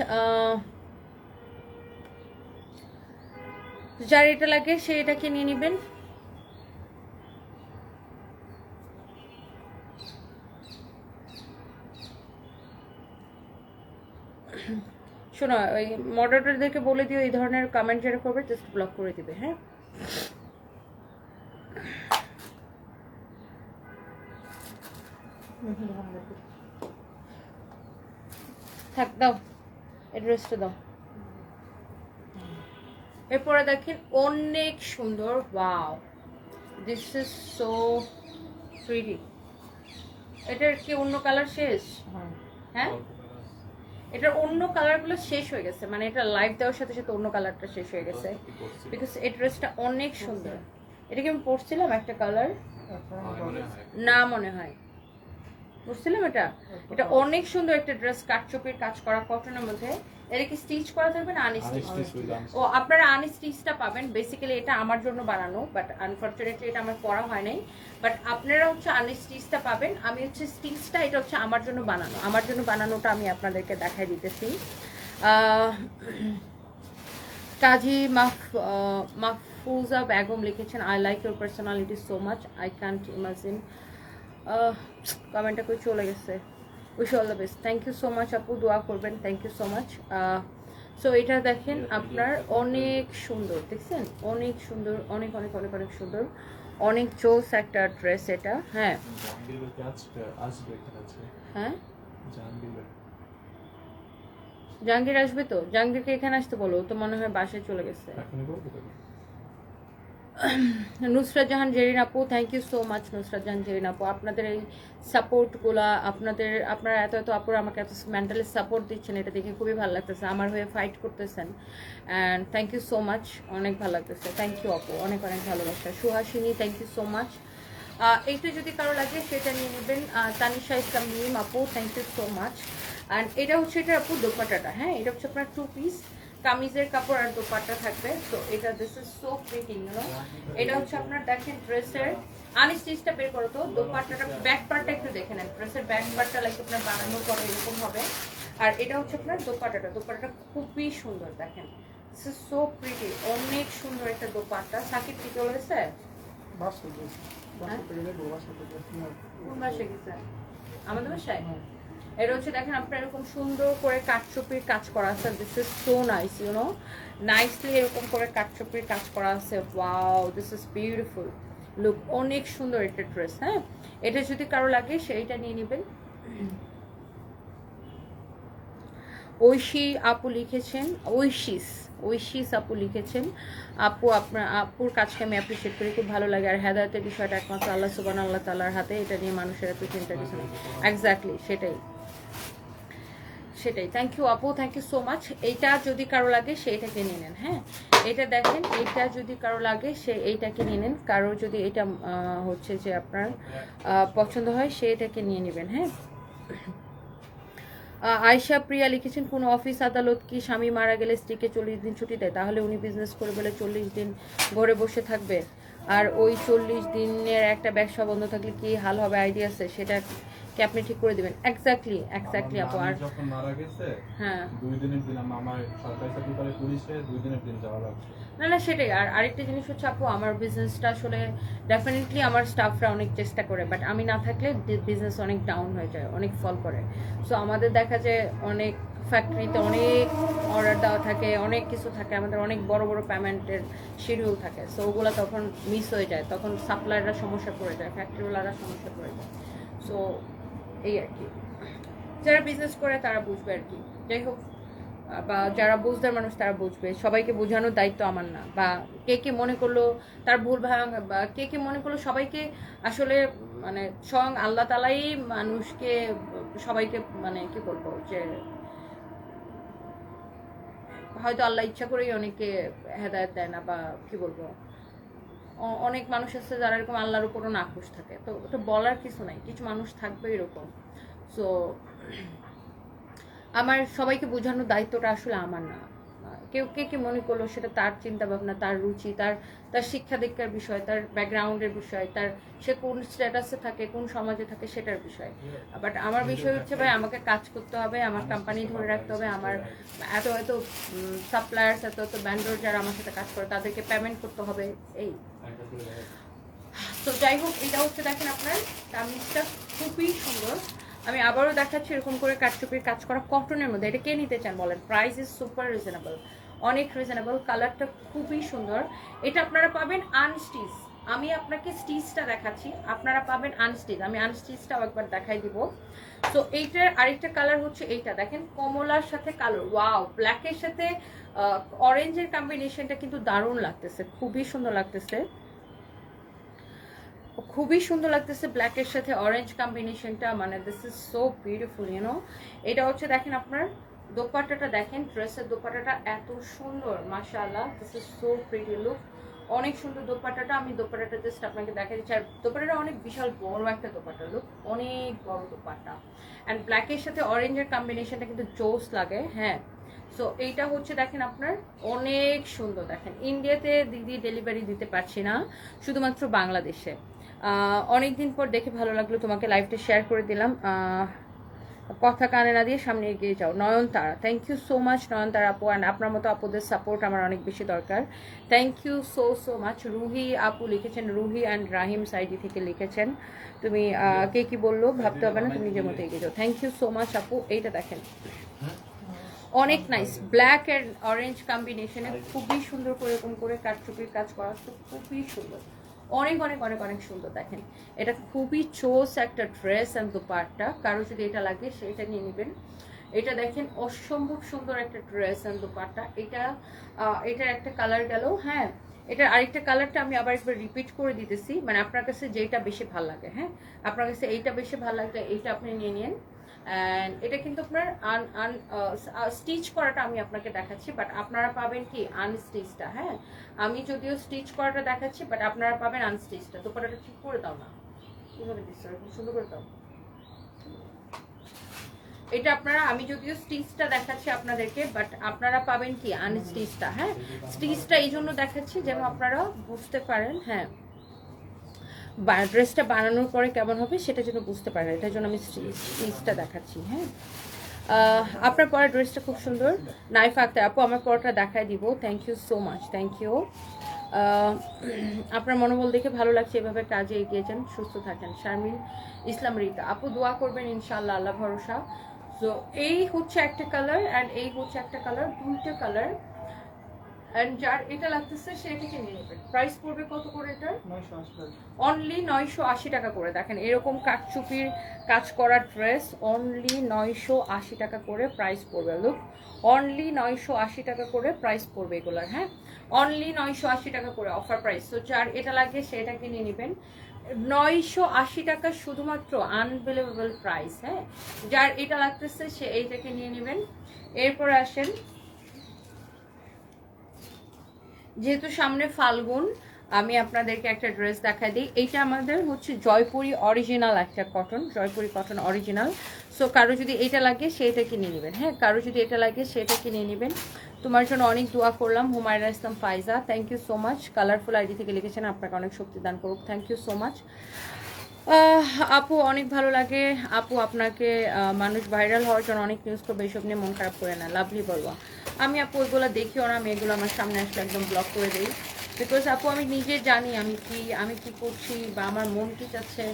যার এটা লাগে সে এটাকে নিয়ে নেবেন। শোনো, ওই মডারেটরদেরকে বলে দিও এই ধরনের কমেন্ট যারা করবে জাস্ট ব্লক করে দিবে। হ্যাঁ, থাক, দাও অ্যাড্রেসটা দাও। এরপরে দেখেন অনেক সুন্দর, wow, this is so pretty. এটার কি অন্য কালার শেষ? হ্যাঁ, এটার অন্য কালারগুলো শেষ হয়ে গেছে, মানে এটা লাইভ দেওয়ার সাথে সাথে অন্য কালারটা শেষ হয়ে গেছে, বিকজ এই ড্রেসটা অনেক সুন্দর। এটা কি আমি পরছিলাম একটা কালার? না, মনে হয় বুঝছিলাম এটা। এটা অনেক সুন্দর একটা ড্রেস, কাটচুপির কাজ করা কটনের মধ্যে। এটা কি স্টিচ করা থাকবে না আনস্টিচ? ও, আপনারা আনস্টিচটা পাবেন। বেসিক্যালি এটা আমার জন্য বানানো, বাট আনফরচুনেটলি এটা আমার পরা হয় নাই। বাট আপনারা হচ্ছে আনস্টিচটা পাবেন, আমি হচ্ছে স্টিচটা, এটা হচ্ছে আমার জন্য বানানো। আমার জন্য বানানোটা আমি আপনাদেরকে দেখাই দিতেছি। কাজী মাহফুজা বেগম লিখেছেন, I like your personality so much, I can't imagine. কমেন্টটা করে চলে গেছে। Wish all the best, thank you so much আপু, দোয়া করবেন, thank you so much. So এটা দেখেন আপনার অনেক সুন্দর, দেখছেন অনেক সুন্দর, অনেক অনেক অনেক অনেক সুন্দর, অনেক জোস একটা ড্রেস এটা। হ্যাঁ, হ্যাঁ, জাহাঙ্গীর আসবে তো, জাহাঙ্গীরকে এখানে আসতে বলো, তো মনে হয় বাসায় চলে গেছে। নুসরাত জাহান জেরিন আপু, thank you so much Nusrat Jahan Jerin আপু, আপনাদের এই সাপোর্টগুলা, আপনারা এত এত আপুরা আমাকে এত মেন্টালি সাপোর্ট দিচ্ছেন, এটা দেখে খুবই ভালো লাগতেছে। আমার হয়ে ফাইট করতেছেন, and thank you so much, অনেক ভালো লাগতেছে। থ্যাংক ইউ আপু, অনেক অনেক ভালোবাসা। Suhasini, thank you so much. এইটা যদি কারো লাগে সেটা নিয়ে নেবেন। তানিশা ইসলাম মিম আপু, thank you so much. And এটা হচ্ছে এটা আপু দোপাট্টাটা, হ্যাঁ এটা হচ্ছে আপনার 2 পিস কামিজের কাপড় আর দোপাট্টা থাকবে। তো এটা this is so pretty you know. এটা হচ্ছে আপনার দেখেন ড্রেসের আনস্টিচটা বের করো তো, দোপাট্টাটা ব্যাক পার্টটা একটু দেখে নেন, ড্রেসের ব্যাক পার্টটা লাইক আপনার বানানোর পরে এরকম হবে। আর এটা হচ্ছে আপনার দোপাট্টাটা খুবই সুন্দর দেখেন, দিস ইজ সো প্রিটি, অনেক সুন্দর একটা দোপাট্টা। সাকিব কি চলেছে? বাসা গেছে, বাসা থেকে যাবো, বাসা থেকে কোন বাসায় গেছে? আমাদের বাসায়। এটা হচ্ছে দেখেন আপনার এরকম সুন্দর করে কাঠচুপির কাজ করা আছে, this is so nice you know, nicely এরকম করে কাঠচুপির কাজ করা আছে। Wow, this is beautiful look, অনেক সুন্দর একটা ড্রেস। হ্যাঁ, এটা যদি কারো লাগে সেইটা নিয়ে নেবেন। ঐশী আপু লিখেছেন, ঐশিস আপু লিখেছেন, আপু আপনার আপুর কাজকে আমি অ্যাপ্রিসিয়েট করি, খুব ভালো লাগে। আর হেদায়তের বিষয়টা একমাত্র আল্লাহ সুবহানাহু ওয়া তাআলার হাতে, এটা নিয়ে মানুষের এত চিন্তা কিছু নেই। এক্স্যাক্টলি সেটাই। থ্যাংক ইউ আপু, থ্যাংক ইউ সো মাচ। এইটা যদি কারো লাগে সেইটাকে নিয়ে নেন। হ্যাঁ, এটা দেখেন, এইটা যদি কারো লাগে সে এইটাকে নিয়ে নেন। কারো যদি এটা হচ্ছে যে আপনার পছন্দ হয় সে এটাকে নিয়ে নেবেন। হ্যাঁ, আয়শা প্রিয়া লিখেছেন, কোন অফিস আদালত কি স্বামী মারা গেলে স্ত্রীকে 40 দিন ছুটি দেয়? তাহলে উনি বিজনেস করে বলে 40 দিন ঘরে বসে থাকবে, আর ওই 40 দিনের একটা ব্যবসা বন্ধ থাকলে কি হাল হবে? আইডিয়া আছে সেটা কি আপনি ঠিক করে দিবেন? এক্স্যাক্টলি আপু। আর যখন মারা গেছে, হ্যাঁ 2 দিনের দিন আমার সরকারি চাকরি করে পুলিশে 2 দিনের দিন যাওয়া লাগছে। না সেটাই। আর আরেকটা জিনিস হচ্ছে আপু, আমার বিজনেসটা আসলে ডেফিনেটলি আমার স্টাফরা অনেক চেষ্টা করে, বাট আমি না থাকলে বিজনেস অনেক ডাউন হয়ে যায়, অনেক ফল করে। সো আমাদের দেখা যায় অনেক ফ্যাক্টরিতে অনেক অর্ডার দেওয়া থাকে, অনেক কিছু থাকে, আমাদের অনেক বড় বড় পেমেন্টের শিডিউল থাকে। সো ওগুলো তখন মিস হয়ে যায়, তখন সাপ্লায়াররা সমস্যা পড়ে যায়, ফ্যাক্টরিওয়ালারা সমস্যা পড়ে যায়। সো এই আর কি, যারা বিজনেস করে তারা বুঝবে আর কি। যাই হোক, বা যারা বুঝদার মানুষ তারা বুঝবে, সবাইকে বোঝানোর দায়িত্ব আমার না। বা কে মনে করলো তার ভুল ভাঙ, বা কে মনে করলো, সবাইকে আসলে মানে স্বয়ং আল্লাহ তালাই মানুষকে সবাইকে মানে কি বলবো যে হয়তো আল্লাহ ইচ্ছা করেই অনেকে হেদায়েত দেয় না, বা কি বলবো, অনেক মানুষ আছে যারা এরকম আল্লাহর উপরও নাখুশ থাকে। তো ওটা বলার কিছু নাই, কিছু মানুষ থাকবে এরকম। সো আমার সবাইকে বোঝানোর দায়িত্বটা আসলে আমার না। কেউ কে মনে করলো সেটা তার চিন্তা ভাবনা, তার রুচি, তার শিক্ষা দীক্ষার বিষয়, তার ব্যাকগ্রাউন্ডের বিষয়, তার সে কোন স্ট্যাটাসে থাকে, কোন সমাজে থাকে সেটার বিষয়। বাট আমার বিষয় হচ্ছে ভাই, আমাকে কাজ করতে হবে, আমার কোম্পানি ধরে রাখতে হবে, আমার এত সাপ্লায়ার্স, এত ব্যান্ডর যারা আমার সাথে কাজ করে তাদেরকে পেমেন্ট করতে হবে। এই তো যাই হোক, এটা হচ্ছে দেখেন আপনার কামিজটা খুবই সুন্দর। আমি আবারও দেখাচ্ছি এরকম করে কাঠচুপির কাজ করা কটনের মধ্যে। এটা কে নিতে চান বলেন? প্রাইস ইজ সুপার রিজনেবল, অনেক রিজনেবল। কালারটা খুবই সুন্দর। এটা আপনারা পাবেন আনস্টিচ। আমি আপনাকে স্টিচটা দেখাচ্ছি, আপনারা পাবেন আনস্টিচ। আমি আনস্টিচটাও একবার দেখাই দিব। তো এইটার আরেকটা কালার হচ্ছে এইটা দেখেন, কমলার সাথে কালো, ওয়াও, ব্ল্যাকের সাথে অরেঞ্জের কম্বিনেশনটা কিন্তু দারুণ লাগতেছে, খুবই সুন্দর লাগতেছে, খুবই সুন্দর লাগতেছে। ব্ল্যাকের সাথে অরেঞ্জ কম্বিনেশনটা, মানে this is so beautiful you know. এটা হচ্ছে দেখেন আপনার দোপাট্টাটা দেখেন, ড্রেসের দোপাট্টাটা এত সুন্দর, মাশাআল্লাহ, this is so pretty look, অনেক সুন্দর দোপাট্টাটা। আমি দোপাট্টাটা জাস্ট আপনাকে দেখা দিচ্ছি। আর দোপাট্টাটা অনেক বিশাল বড় একটা দোপাট্টা, লুক অনেক বড় দোপাট্টা। অ্যান্ড ব্ল্যাকের সাথে অরেঞ্জের কম্বিনেশনটা কিন্তু জোস লাগে। হ্যাঁ, সো এইটা হচ্ছে দেখেন আপনার অনেক সুন্দর। দেখেন ইন্ডিয়াতে দিদি ডেলিভারি দিতে পারছি না, শুধুমাত্র বাংলাদেশে। অনেকদিন পর দেখে ভালো লাগলো, তোমাকে লাইভটা শেয়ার করে দিলাম। কথা কানে না দিয়ে সামনে এগিয়ে যাও। নয়নতারা, থ্যাংক ইউ সো মাচ নয়নতারা আপু। অ্যান্ড আপনার মতো আপুদের সাপোর্ট আমার অনেক বেশি দরকার। Thank you so much. Ruhi আপু লিখেছেন, রুহি অ্যান্ড রাহিম সাইডি থেকে লিখেছেন, তুমি কে কি বললো ভাবতে হবে না, তুমি নিজের মতো এগিয়ে যাও। থ্যাংক ইউ সো মাচ আপু। এইটা দেখেন অনেক নাইস, ব্ল্যাক অ্যান্ড অরেঞ্জ কম্বিনেশনে খুবই সুন্দর করে এরকম করে কাঠচুপির কাজ করা, তো খুবই সুন্দর, অনেক অনেক অনেক অনেক সুন্দর। দেখেন এটা খুবই চোস একটা ড্রেস অ্যান্ড দোপাট্টা, কারো যদি এটা লাগে সেটা নিয়ে নেবেন। এটা দেখেন অসম্ভব সুন্দর একটা ড্রেস অ্যান্ড দোপাট্টা। এটার একটা কালার গেল। হ্যাঁ, এটার আরেকটা কালারটা আমি আবার একবার রিপিট করে দিতেছি, মানে আপনার কাছে যেটা বেশি ভালো লাগে। হ্যাঁ, আপনার কাছে এইটা বেশি ভালো লাগলে এইটা আপনি নিয়ে নিন। অ্যান্ড এটা কিন্তু আপনার স্টিচ করাটা আমি আপনাকে দেখাচ্ছি, বাট আপনারা পাবেন কি আনস্টিচটা। হ্যাঁ, আমি যদিও স্টিচ করাটা দেখাচ্ছি, বাট আপনারা পাবেন আনস্টিচটা। দোপাট্টাটা ঠিক করে দাও না। কিভাবে দিচ্ছ খুব সুন্দর করে দাও। এটা আপনারা, আমি যদিও স্টিচটা দেখাচ্ছি আপনাদেরকে, বাট আপনারা পাবেন কি আনস্টিচটা। হ্যাঁ, স্টিচটা এই জন্য দেখাচ্ছি যেন আপনারা বুঝতে পারেন, হ্যাঁ ড্রেসটা বানানোর পরে কেমন হবে সেটা যেন বুঝতে পারেন, এটার জন্য আমি স্টিচটা দেখাচ্ছি। হ্যাঁ, আপনার পরা ড্রেসটা খুব সুন্দর। নাইফা আক্তার আপু আমার পরাটা দেখায় দিব, thank you so much, thank you. আপনার মনোবল দেখে ভালো লাগছে, এভাবে কাজে এগিয়ে যান, সুস্থ থাকেন। শারমিন ইসলাম রিতা আপু দোয়া করবেন ইনশাআল্লাহ, আল্লাহ ভরসা। সো এই হচ্ছে একটা কালার অ্যান্ড এই হচ্ছে একটা কালার, দুইটা কালার। অ্যান্ড যার এটা লাগতেছে সে এটাকে নিয়ে নেবেন। প্রাইস পড়বে কত করে এটার? 980 টাকা। অনলি 980 টাকা করে। দেখেন এরকম কাঠচুপির কাজ করা ড্রেস অনলি 980 টাকা করে প্রাইস পড়বে। লুক, অনলি 980 টাকা করে প্রাইস পড়বে এগুলার। হ্যাঁ, অনলি 980 টাকা করে অফার প্রাইস। তো যার এটা লাগে সেটাকে নিয়ে নেবেন। 980 টাকা শুধুমাত্র, আনবিলিভেবল প্রাইস। হ্যাঁ, যার এটা লাগতেছে সে এইটাকে নিয়ে নেবেন। এরপরে আসেন, যেহেতু সামনে ফাল্গুন, আমি আপনাদেরকে একটা ড্রেস দেখাই দিই। এইটা আমাদের হচ্ছে জয়পুরি অরিজিনাল একটা cotton, Jaipuri cotton original. So কারো যদি এটা লাগে সেটা কিনে নেবেন। হ্যাঁ, কারো যদি এটা লাগে সেটা কিনে নেবেন। তোমার জন্য অনেক দোয়া করলাম। Humaira Islam Faiza, thank you so much. Colourful ID থেকে লিখেছেন, আপনাকে অনেক শক্তি দান করুক, থ্যাংক ইউ সো মাচ। আপু অনেক ভালো লাগে আপু, আপনাকে মানুষ ভাইরাল হওয়ার জন্য অনেক নিউজ করবে, এইসব নিয়ে মন খারাপ করে না। লাভলি বলবো আমি আপু ওইগুলো দেখিও না, আমি এগুলো আমার সামনে আসলে একদম ব্লক করে দিই। বিকজ আপু আমি নিজে জানি আমি কি করছি বা আমার মন কি চাচ্ছে।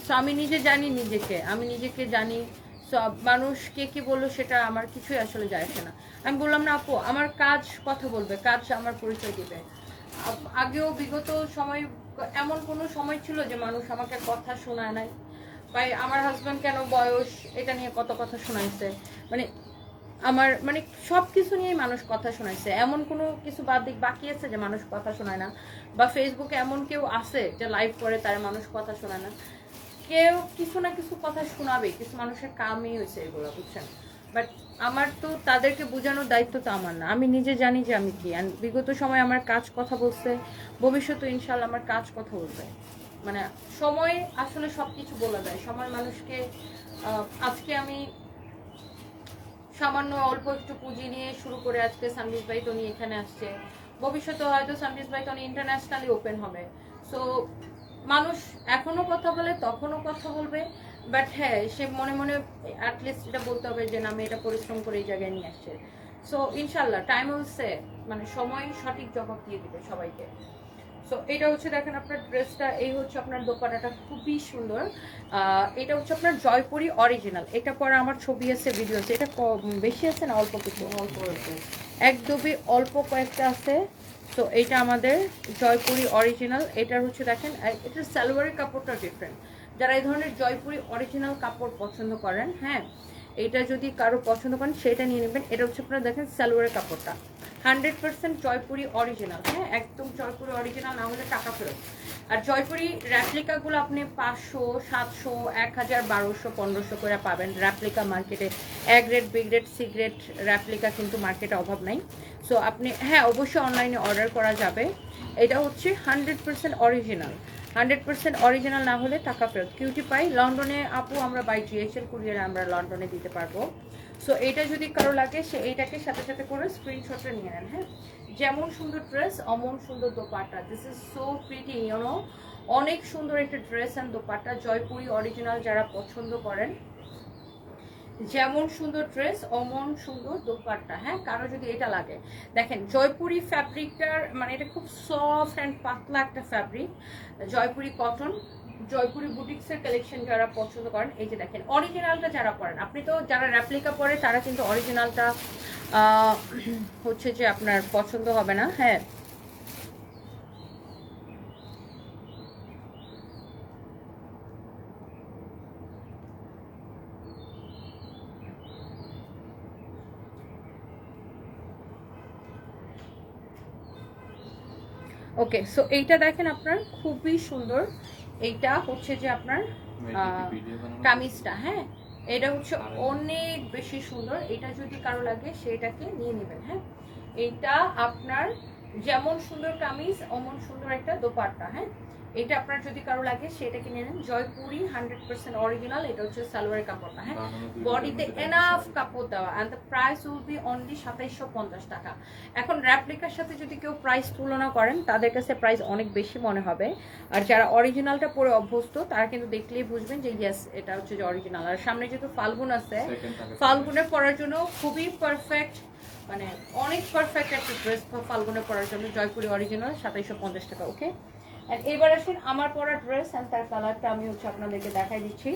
সো আমি নিজে জানি নিজেকে, আমি নিজেকে জানি। সব মানুষ কে কি বললো সেটা আমার কিছুই আসলে যায় আসে না। আমি বললাম না আপু, আমার কাজ কথা বলবে, কাজ আমার পরিচয় দিবে। আগেও বিগত সময় এমন কোনো সময় ছিল যে মানুষ আমাকে কথা শোনায় নাই, ভাই আমার হাজব্যান্ড কেন বয়স এটা নিয়ে কত কথা শোনাইছে, মানে আমার মানে সব কিছু নিয়েই মানুষ কথা শোনাইছে। এমন কোনো কিছু বাকি আছে যে মানুষ কথা শোনায় না? বা ফেসবুকে এমন কেউ আছে যে লাইভ করে তার মানুষ কথা শোনায় না? কেউ কিছু না কিছু কথা শোনাবে, কিছু মানুষের কামই হয়েছে এগুলো, বুঝছেন? বাট আমার তো তাদেরকে বোঝানোর দায়িত্ব তো আমার না, আমি নিজে জানি যে আমি কি। অ্যান্ড বিগত সময় আমার কাজ কথা বলছে, ভবিষ্যতে ইনশাল্লাহ আমার কাজ কথা বলবে। মানে সময় আসলে সব কিছু বলে দেয়, সময় মানুষকে। আজকে আমি সামান্য অল্প একটু পুঁজি নিয়ে শুরু করে আজকে সানবিজ ভাই তো নিয়ে এখানে আসছে, ভবিষ্যতে হয়তো সানবিজ ভাই তো ইন্টারন্যাশনালি ওপেন হবে। সো মানুষ এখনো কথা বলে, তখনও কথা বলবে। বাট হ্যাঁ, সে মনে মনে অ্যাটলিস্ট এটা বলতে হবে যে না, আমি এটা পরিশ্রম করে এই জায়গায় নিয়ে আসছে। সো ইনশাল্লাহ টাইম উইল সে, মানে সময় সঠিক জবাব দিয়ে দিবে সবাইকে। সো এটা হচ্ছে দেখেন আপনার ড্রেসটা, এই হচ্ছে আপনার দোপাট্টাটা খুবই সুন্দর। এটা হচ্ছে আপনার জয়পুরি অরিজিনাল। এটা পরে আমার ছবি আছে, ভিডিও আছে। এটা বেশি আছে না অল্প কিছু? অল্প আছে। একদমই অল্প কয়েকটা আছে। সো এইটা আমাদের জয়পুরি অরিজিনাল। এটার হচ্ছে দেখেন, এটার সালোয়ারের কাপড়টা ডিফারেন্ট। যারা এই ধরনের জয়পুরি অরিজিনাল কাপড় পছন্দ করেন, হ্যাঁ এটা যদি কারো পছন্দ করেন সেটা নিয়ে নেবেন। এটা হচ্ছে আপনারা দেখেন সালোয়ারের কাপড়টা 100% জয়পুরি অরিজিনাল। হ্যাঁ, একদম জয়পুরি অরিজিনাল, না হলে টাকা ফেরত। আর জয়পুরি র্যাপ্লিকাগুলো আপনি 500, 700, 1000, 1200, 1500 করে পাবেন র্যাপ্লিকা মার্কেটে। A grade, B grade, C grade replica কিন্তু মার্কেটে অভাব নাই। সো আপনি হ্যাঁ অবশ্যই অনলাইনে অর্ডার করা যাবে। এটা হচ্ছে 100% অরিজিনাল, 100% অরিজিনাল না হলে টাকা ফেরত। কিউটি পাই লন্ডনে আপু আমরা বাই ডিএচএল কুরিয়ারে আমরা লন্ডনে দিতে পারবো। সো এটা যদি কারো লাগে সে এইটাকে সাথে সাথে করে স্ক্রিনশটটা নিয়ে নেন। হ্যাঁ, যেমন সুন্দর ড্রেস অমন সুন্দর dupatta. This is so pretty, you know. অনেক সুন্দর একটা dress and dupatta, Jaipuri original যারা পছন্দ করেন। যেমন সুন্দর ড্রেস অমন সুন্দর দোপাট্টা। হ্যাঁ, কারো যদি এটা লাগে, দেখেন জয়পুরি ফ্যাব্রিকটার মানে এটা খুব সফট অ্যান্ড পাতলা একটা ফ্যাব্রিক, জয়পুরি কটন। জয়পুরি বুটিক্সের কালেকশন যারা পছন্দ করেন, এই যে দেখেন অরিজিনালটা যারা পরেন, আপনি তো যারা রেপ্লিকা পরে তারা কিন্তু অরিজিনালটা হচ্ছে যে আপনার পছন্দ হবে না। হ্যাঁ, ওকে। সো এইটা দেখেন আপনার খুবই সুন্দর। এইটা হচ্ছে যে আপনার কামিজটা। হ্যাঁ, এটা হচ্ছে অনেক বেশি সুন্দর। এটা যদি কারো লাগে সেটাকে নিয়ে নেবেন। হ্যাঁ, এইটা আপনার যেমন সুন্দর কামিজ অমন সুন্দর একটা দোপাট্টা। হ্যাঁ, এটা আপনার যদি কারো লাগে সেটা কিনে নেন। জয়পুরি 100% অরিজিনাল। এটা হচ্ছে সালোয়ারের কাপড়টা, হ্যাঁ, বডিতে এনাফ কাপড় দেওয়া, and the price will be only 2750 টাকা। এখন র্যাপ্লিকার সাথে যদি কেউ প্রাইস তুলনা করেন তাদের কাছে প্রাইস অনেক বেশি মনে হবে, আর যারা অরিজিনালটা পরে অভ্যস্ত তারা কিন্তু দেখলেই বুঝবেন যে ইয়েস এটা হচ্ছে যে অরিজিনাল। আর সামনে যেহেতু ফাল্গুন আছে, ফাল্গুনে পরার জন্য খুবই পারফেক্ট, মানে অনেক পারফেক্ট একটা ড্রেস ফাল্গুনে পরার জন্য। জয়পুরি অরিজিনাল 2750 টাকা। ওকে, আর এবার আসুন আমার পরা ড্রেস, অ্যান্ড তার কালারটা আমি হচ্ছে আপনাদেরকে দেখাই দিচ্ছি।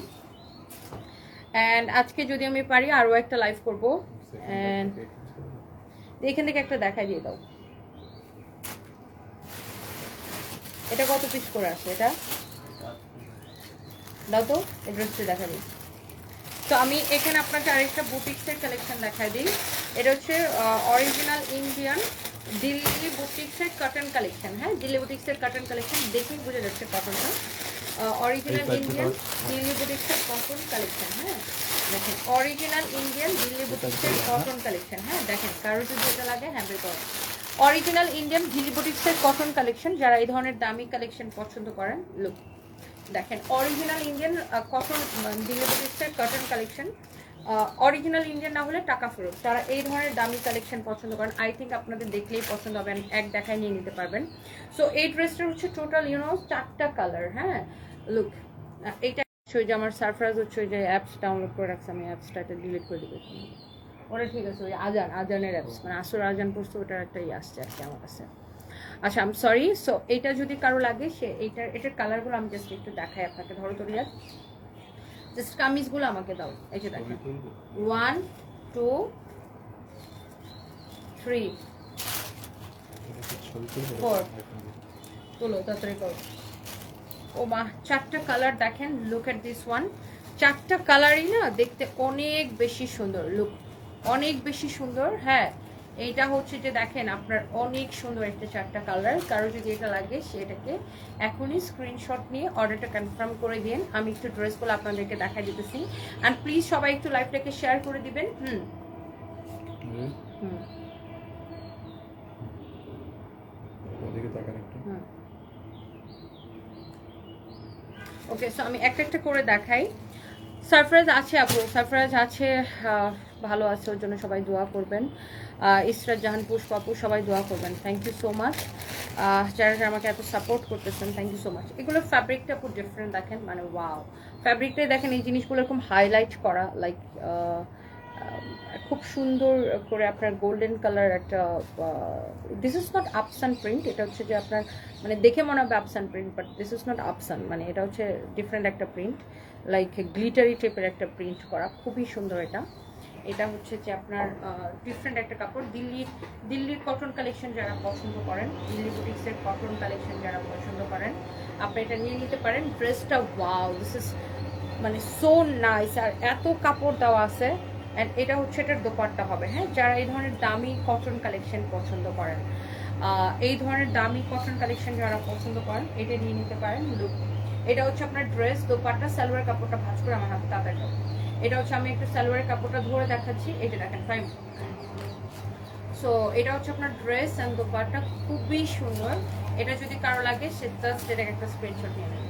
অ্যান্ড আজকে যদি আমি পারি আরও একটা লাইভ করবো, অ্যান্ড এখান থেকে একটা দেখাই দিয়ে দাও। এটা কত পিস করে আছে? এটা দাও তো, এই ড্রেসটা দেখা দিই। তো আমি এখানে আপনাকে আরেকটা বুটিক্সের কালেকশন দেখাই দিই। এটা হচ্ছে অরিজিনাল ইন্ডিয়ান দিল্লি বুটিক্সের কটন কালেকশন, হ্যাঁ, দিল্লি বুটিক্সের কটন কালেকশন, দেখেই বোঝা যাচ্ছে কটনটা। অরিজিনাল ইন্ডিয়ান দিল্লি বুটিক্সের কটন কালেকশন, হ্যাঁ, দেখেন অরিজিনাল ইন্ডিয়ান দিল্লি বুটিক্সের কটন কালেকশন, হ্যাঁ, দেখেন কারো যদি এটা লাগে হ্যাঁ বের করো। অরিজিনাল ইন্ডিয়ান দিল্লি বুটিক্সের কটন কালেকশন, যারা এই ধরনের দামি কালেকশন পছন্দ করেন, লুক দেখেন অরিজিনাল ইন্ডিয়ান কটন দিল্লি বুটিক্সের কটন কালেকশন। অরিজিনাল ইন্ডিয়ান না হলে টাকা ফেরত। যারা এই ধরনের দামি কালেকশন পছন্দ করেন, আই থিঙ্ক আপনাদের দেখলেই পছন্দ হবে, এক দেখায় নিয়ে নিতে পারবেন। সো এই ড্রেসটা হচ্ছে টোটাল 4টা কালার, হ্যাঁ, লুক এইটা হচ্ছে যে আমার সারপ্রাইজ হচ্ছে ওই যে অ্যাপস ডাউনলোড করে রাখছে, আমি অ্যাপসটা ডিলিট করে দেবো ওটা, ঠিক আছে, ওই আজানের অ্যাপস, মানে আসর আজান পড়ছে ওটার একটা আসছে আর কি আমার কাছে। আচ্ছা, আম সরি। সো এইটা যদি কারো লাগে সে এটার কালারগুলো আমি জাস্ট একটু দেখাই আপনাকে। ধরো তো রিয়াজ, জাস্ট কামিজগুলো আমাকে দাও। এই যে দেখেন 1 2 3 4, তোলো তাড়াতাড়ি করো। ও মা, 4টা কালার দেখেন, লুক এট দিস ওয়ান। 4টা কালারই না দেখতে অনেক বেশি সুন্দর, লুক অনেক বেশি সুন্দর, হ্যাঁ। এইটা হচ্ছে যে দেখেন আপনার অনেক সুন্দর একটা 4টা কালার। কারো যদি এটা লাগে সেটাকে এখনই স্ক্রিনশট নিয়ে অর্ডারটা কনফার্ম করে দিন। আমি একটু ড্রেসগুলো আপনাদেরকে দেখাই দিতেছি, অ্যান্ড প্লিজ সবাই একটু লাইভটাকে শেয়ার করে দিবেন। ওকে, সো আমি একটা করে দেখাই। সারপ্রাইজ আছে আপু, সারপ্রাইজ আছে, ভালো আছে, ওর জন্য সবাই দোয়া করবেন। ইসরাত জাহান, পুষ্প আপু, সবাই দোয়া করবেন। থ্যাংক ইউ সো মাচ, যারা আমাকে এত সাপোর্ট করতেছেন, থ্যাংক ইউ সো মাচ। এগুলো ফ্যাব্রিকটা খুব ডিফারেন্ট দেখেন, মানে ওয়াও, ফ্যাব্রিকটাই দেখেন, এই জিনিসগুলো এরকম হাইলাইট করা, লাইক খুব সুন্দর করে আপনার গোল্ডেন কালার একটা, দিস ইজ নট আপসান প্রিন্ট, এটা হচ্ছে যে আপনার মানে দেখে মনে হবে আপসান print, but this is not আপসান, মানে এটা হচ্ছে ডিফারেন্ট একটা প্রিন্ট, লাইক গ্লিটারি টাইপের একটা প্রিন্ট করা, খুবই সুন্দর এটা। এটা হচ্ছে যে আপনার ডিফারেন্ট একটা কাপড়। দিল্লির কটন কালেকশন যারা পছন্দ করেন, দিল্লি বুটিক্সের কটন কালেকশন যারা পছন্দ করেন, আপনি এটা নিয়ে নিতে পারেন। ড্রেসটা ওয়াও, দিস ইজ মানে সো নাইস, আর এত কাপড় দেওয়া আছে। অ্যান্ড এটা হচ্ছে এটার দোপাট্টা হবে, হ্যাঁ, যারা এই ধরনের দামি কটন কালেকশন পছন্দ করেন, এই ধরনের দামি কটন কালেকশন যারা পছন্দ করেন, এটা নিয়ে নিতে পারেন। লুক, এটা হচ্ছে আপনার ড্রেস, দোপাট্টা, সালোয়ার কাপড়টা ভাঁজ করে আমার হাতে তাড়াতাড়ি। এটা হচ্ছে আমি একটু সালোয়ারের কাপড়টা ধরে দেখাচ্ছি, এটা দেখেন ফাইন। সো এটা হচ্ছে আপনার ড্রেস অ্যান্ড দোপাট্টা, খুবই সুন্দর। এটা যদি কারো লাগে সে জাস্ট এটাকে একটা স্ক্রিনশট নিয়ে নেন।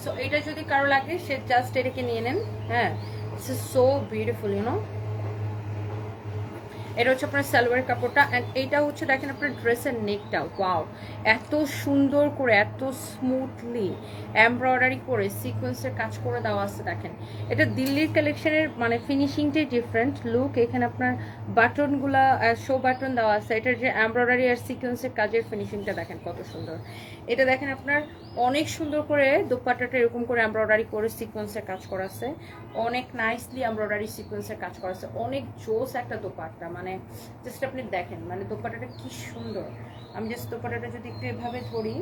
সো এটা যদি কারো লাগে সে জাস্ট এটাকে নিয়ে নেন, হ্যাঁ, this is so beautiful, you know. এটা হচ্ছে আপনার সালোয়ার কাপড়টা, অ্যান্ড এইটা হচ্ছে দেখেন আপনার ড্রেসের নেকটা, ওয়াও, এত সুন্দর করে, এত স্মুথলি এমব্রয়ডারি করে সিকোয়েন্সের কাজ করে দেওয়া আছে। দেখেন এটা দিল্লির কালেকশনের মানে ফিনিশিংটাই ডিফারেন্ট। লুক, এখানে আপনার বাটনগুলা শো বাটন দেওয়া আছে, এটার যে এমব্রয়ডারি আর সিকোয়েন্সের কাজের ফিনিশিংটা দেখেন কত সুন্দর। এটা দেখেন আপনার অনেক সুন্দর করে দোপাট্টাটা এরকম করে এমব্রয়ডারি করে সিকোয়েন্সের কাজ করা আছে, অনেক নাইসলি এমব্রয়ডারি সিকোয়েন্সের কাজ করা আছে, অনেক জোস একটা দোপাট্টা, মানে জাস্ট আপনি দেখেন মানে দোপাট্টাটা কি সুন্দর। আমি জাস্ট দোপাট্টাটা যদি একটু এভাবে ধরি,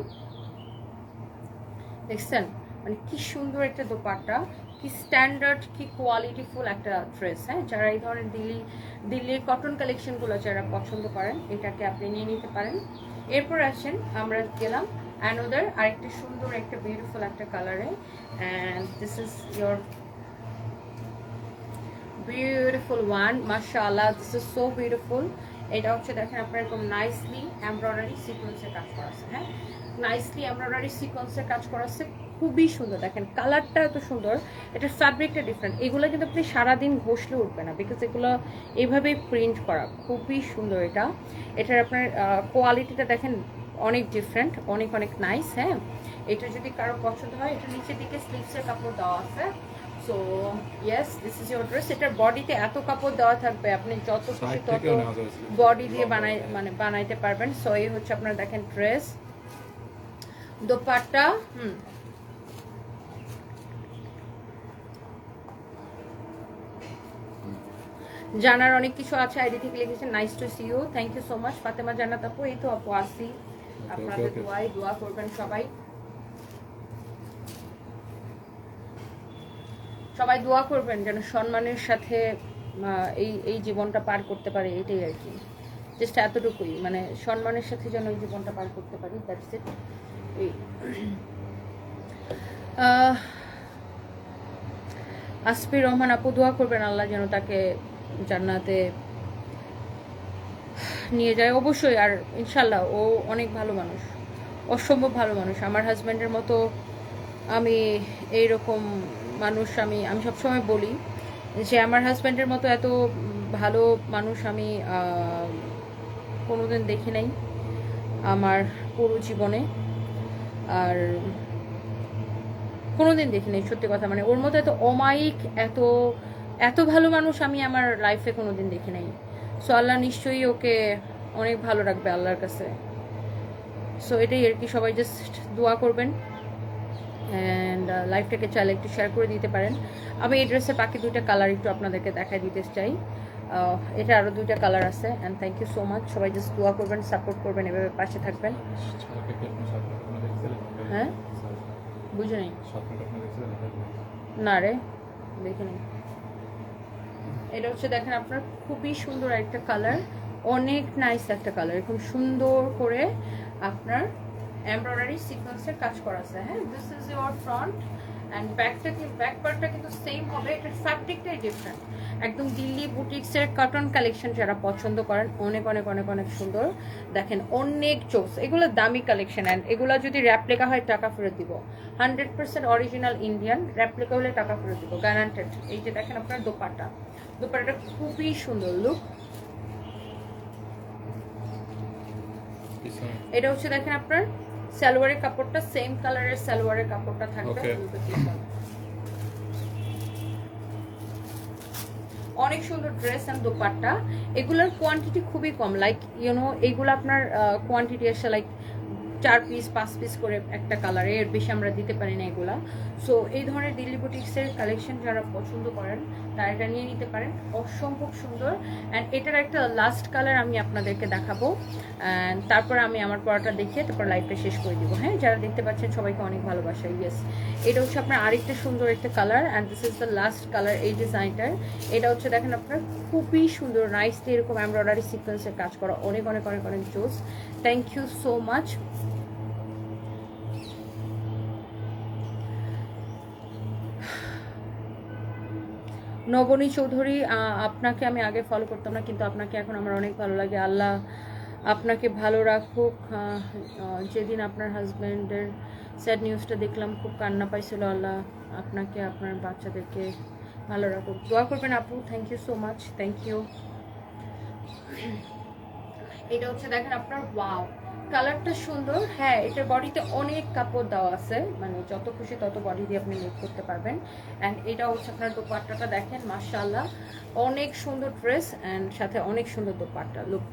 দেখছেন মানে কি সুন্দর একটা দোপাট্টা, কি স্ট্যান্ডার্ড, কি কোয়ালিটিফুল একটা ড্রেস, হ্যাঁ। যারা এই ধরনের দিল্লির কটন কালেকশনগুলো যারা পছন্দ করেন, এটাকে আপনি নিয়ে নিতে পারেন। এরপর আসেন আমরা গেলাম অ্যানোদার আরেকটা সুন্দর একটা বিউটিফুল একটা কালারে, and this is your beautiful one, মাশাআল্লাহ, দিস ইজ সো বিউটিফুল। এটা হচ্ছে দেখেন আপনার এরকম নাইসলি এমব্রয়ডারি সিকোয়েন্সের কাজ করা আছে। হ্যাঁ, নাইসলি এমব্রয়ডারি সিকোয়েন্সের কাজ করা আছে, খুবই সুন্দর। দেখেন কালারটা এত সুন্দর, এটার ফ্যাব্রিকটা ডিফারেন্ট। এগুলো কিন্তু আপনি সারাদিন ঘষলে উঠবে না, বিকজ এগুলো এইভাবেই প্রিন্ট করা, খুবই সুন্দর। এটার আপনার কোয়ালিটিটা দেখেন অনেক ডিফারেন্ট, অনেক অনেক নাইস। হ্যাঁ, এটা যদি কারো পছন্দ হয়, এটা নিচের দিকে স্লিভসের কাপড় দেওয়া আছে। So yes, this is your dress. এটার বডিতে এত কাপড় দেওয়া থাকবে, আপনি যত খুশি তত বডি দিয়ে বানাইতে পারবেন। সো এই হচ্ছে আপনার দেখেন ড্রেস, দোপাট্টা। জানার অনেক কিছু আছে। আইডি থেকে লিখেছেন nice to see you, thank you so much Fatema Jannat আপু। এই তো আপু আসি, আপনাদের দোয়া করবেন সবাই, সবাই দোয়া করবেন যেন সম্মানের সাথে এই জীবনটা পার করতে পারে, এটাই আর কি। জাস্ট এতটুকুই, মানে সম্মানের সাথে যেন এই জীবনটা পার করতে পারি, দ্যাটস ইট। এই আসফি রহমান আপু দোয়া করবেন আল্লাহ যেন তাকে জান্নাতে নিয়ে যায় অবশ্যই। আর ইনশাল্লাহ ও অনেক ভালো মানুষ, অসম্ভব ভালো মানুষ। আমার হাজব্যান্ডের মতো আমি এইরকম মানুষ আমি সবসময় বলি যে আমার হাজব্যান্ডের মতো এত ভালো মানুষ আমি কোনোদিন দেখি নাই আমার পুরো জীবনে, আর কোনোদিন দেখি নাই, সত্যি কথা। মানে ওর মতো এত অমায়িক, এত এত ভালো মানুষ আমি আমার লাইফে কোনোদিন দেখি নাই। সো আল্লাহ নিশ্চয়ই ওকে অনেক ভালো রাখবে আল্লাহর কাছে। সো এটাই আর কি, সবাই জাস্ট দোয়া করবেন অ্যান্ড লাইফটাকে চাইলে একটু শেয়ার করে দিতে পারেন। আমি এই ড্রেসের বাকি দুইটা কালার একটু আপনাদেরকে দেখাই দিতে চাই। এটা আরও দুইটা কালার আছে। And thank you so much, সবাই জাস্ট দোয়া করবেন, সাপোর্ট করবেন, এভাবে পাশে থাকবেন। হ্যাঁ, বুঝে নেই না রে, দেখে নেই। এটা হচ্ছে দেখেন আপনার খুবই সুন্দর একটা কালার, অনেক নাইস একটা কালার, এরকম সুন্দর করে আপনার এমব্রয়ডারি সিকোয়েন্সের কাজ করা আছে। হ্যাঁ, this is your front and back পার্টটা কিন্তু সেম হবে, এটার ফ্যাব্রিকটাই ডিফারেন্ট। একদম দিল্লি বুটিক্সের কটন কালেকশন যারা পছন্দ করেন, অনেক অনেক অনেক অনেক সুন্দর। দেখেন অনেক চোস, এগুলো দামি কালেকশন। অ্যান্ড এগুলো যদি র্যাপ্লিকা হয় টাকা ফেরত দিব, 100% অরিজিনাল ইন্ডিয়ান, র্যাপ্লিকা হলে টাকা ফেরত দিব, গ্যারান্টেড। এই যে দেখেন আপনার দোপাট্টাটা খুবই সুন্দর লুক। এটা হচ্ছে দেখেন আপনার সালোয়ারের কাপড়টা, সেম কালারের সালোয়ারের কাপড়টা থাকবে। অনেক সুন্দর ড্রেস এন্ড দোপাট্টা। এগুলোর কোয়ান্টিটি খুবই কম, লাইক এইগুলো আপনার কোয়ান্টিটি আসে লাইক 4 পিস 5 পিস করে একটা কালারে, এর বেশি আমরা দিতে পারি না এগুলা। সো এই ধরনের দিল্লি বুটিক্সের কালেকশন যারা পছন্দ করেন তারা এটা নিয়ে নিতে পারেন, অসম্ভব সুন্দর। অ্যান্ড এটার একটা লাস্ট কালার আমি আপনাদেরকে দেখাবো, অ্যান্ড তারপর আমি আমার পড়াটা দেখিয়ে তারপর লাইভটা শেষ করে দিব। হ্যাঁ, যারা দেখতে পাচ্ছেন সবাইকে অনেক ভালোবাসা। ইয়েস, এটা হচ্ছে আপনার আরেকটা সুন্দর একটা colour, and this is the last colour এই ডিজাইনটার। এটা হচ্ছে দেখেন আপনার খুবই সুন্দর, নাইসলি এরকম এমব্রয়ডারি সিকোয়েন্সের কাজ করা, অনেক অনেক অনেক অনেক জোস। Thank you so much. Nabani Chowdhury, আপনাকে আমি আগে ফলো করতাম না, কিন্তু আপনাকে এখন আমার অনেক ভালো লাগে। আল্লাহ আপনাকে ভালো রাখুক। যেদিন আপনার হাজব্যান্ডের স্যাড নিউজটা দেখলাম, খুব কান্না পাইছিল। আল্লাহ আপনাকে আপনার বাচ্চাদেরকে ভালো রাখুক, দোয়া করবেন আপু। Thank you so much, thank you. এটা হচ্ছে দেখেন আপনার ওয়াও, কালারটা সুন্দর। হ্যাঁ, এটার বডিতে অনেক কাপড় দেওয়া আছে, মানে যত খুশি তত বডি দিয়ে আপনি মেক করতে পারবেন। অ্যান্ড এটা হচ্ছে আপনার দোপাট্টাটা দেখেন, মাশাআল্লাহ অনেক সুন্দর ড্রেস অ্যান্ড সাথে অনেক সুন্দর দোপাট্টা লুক।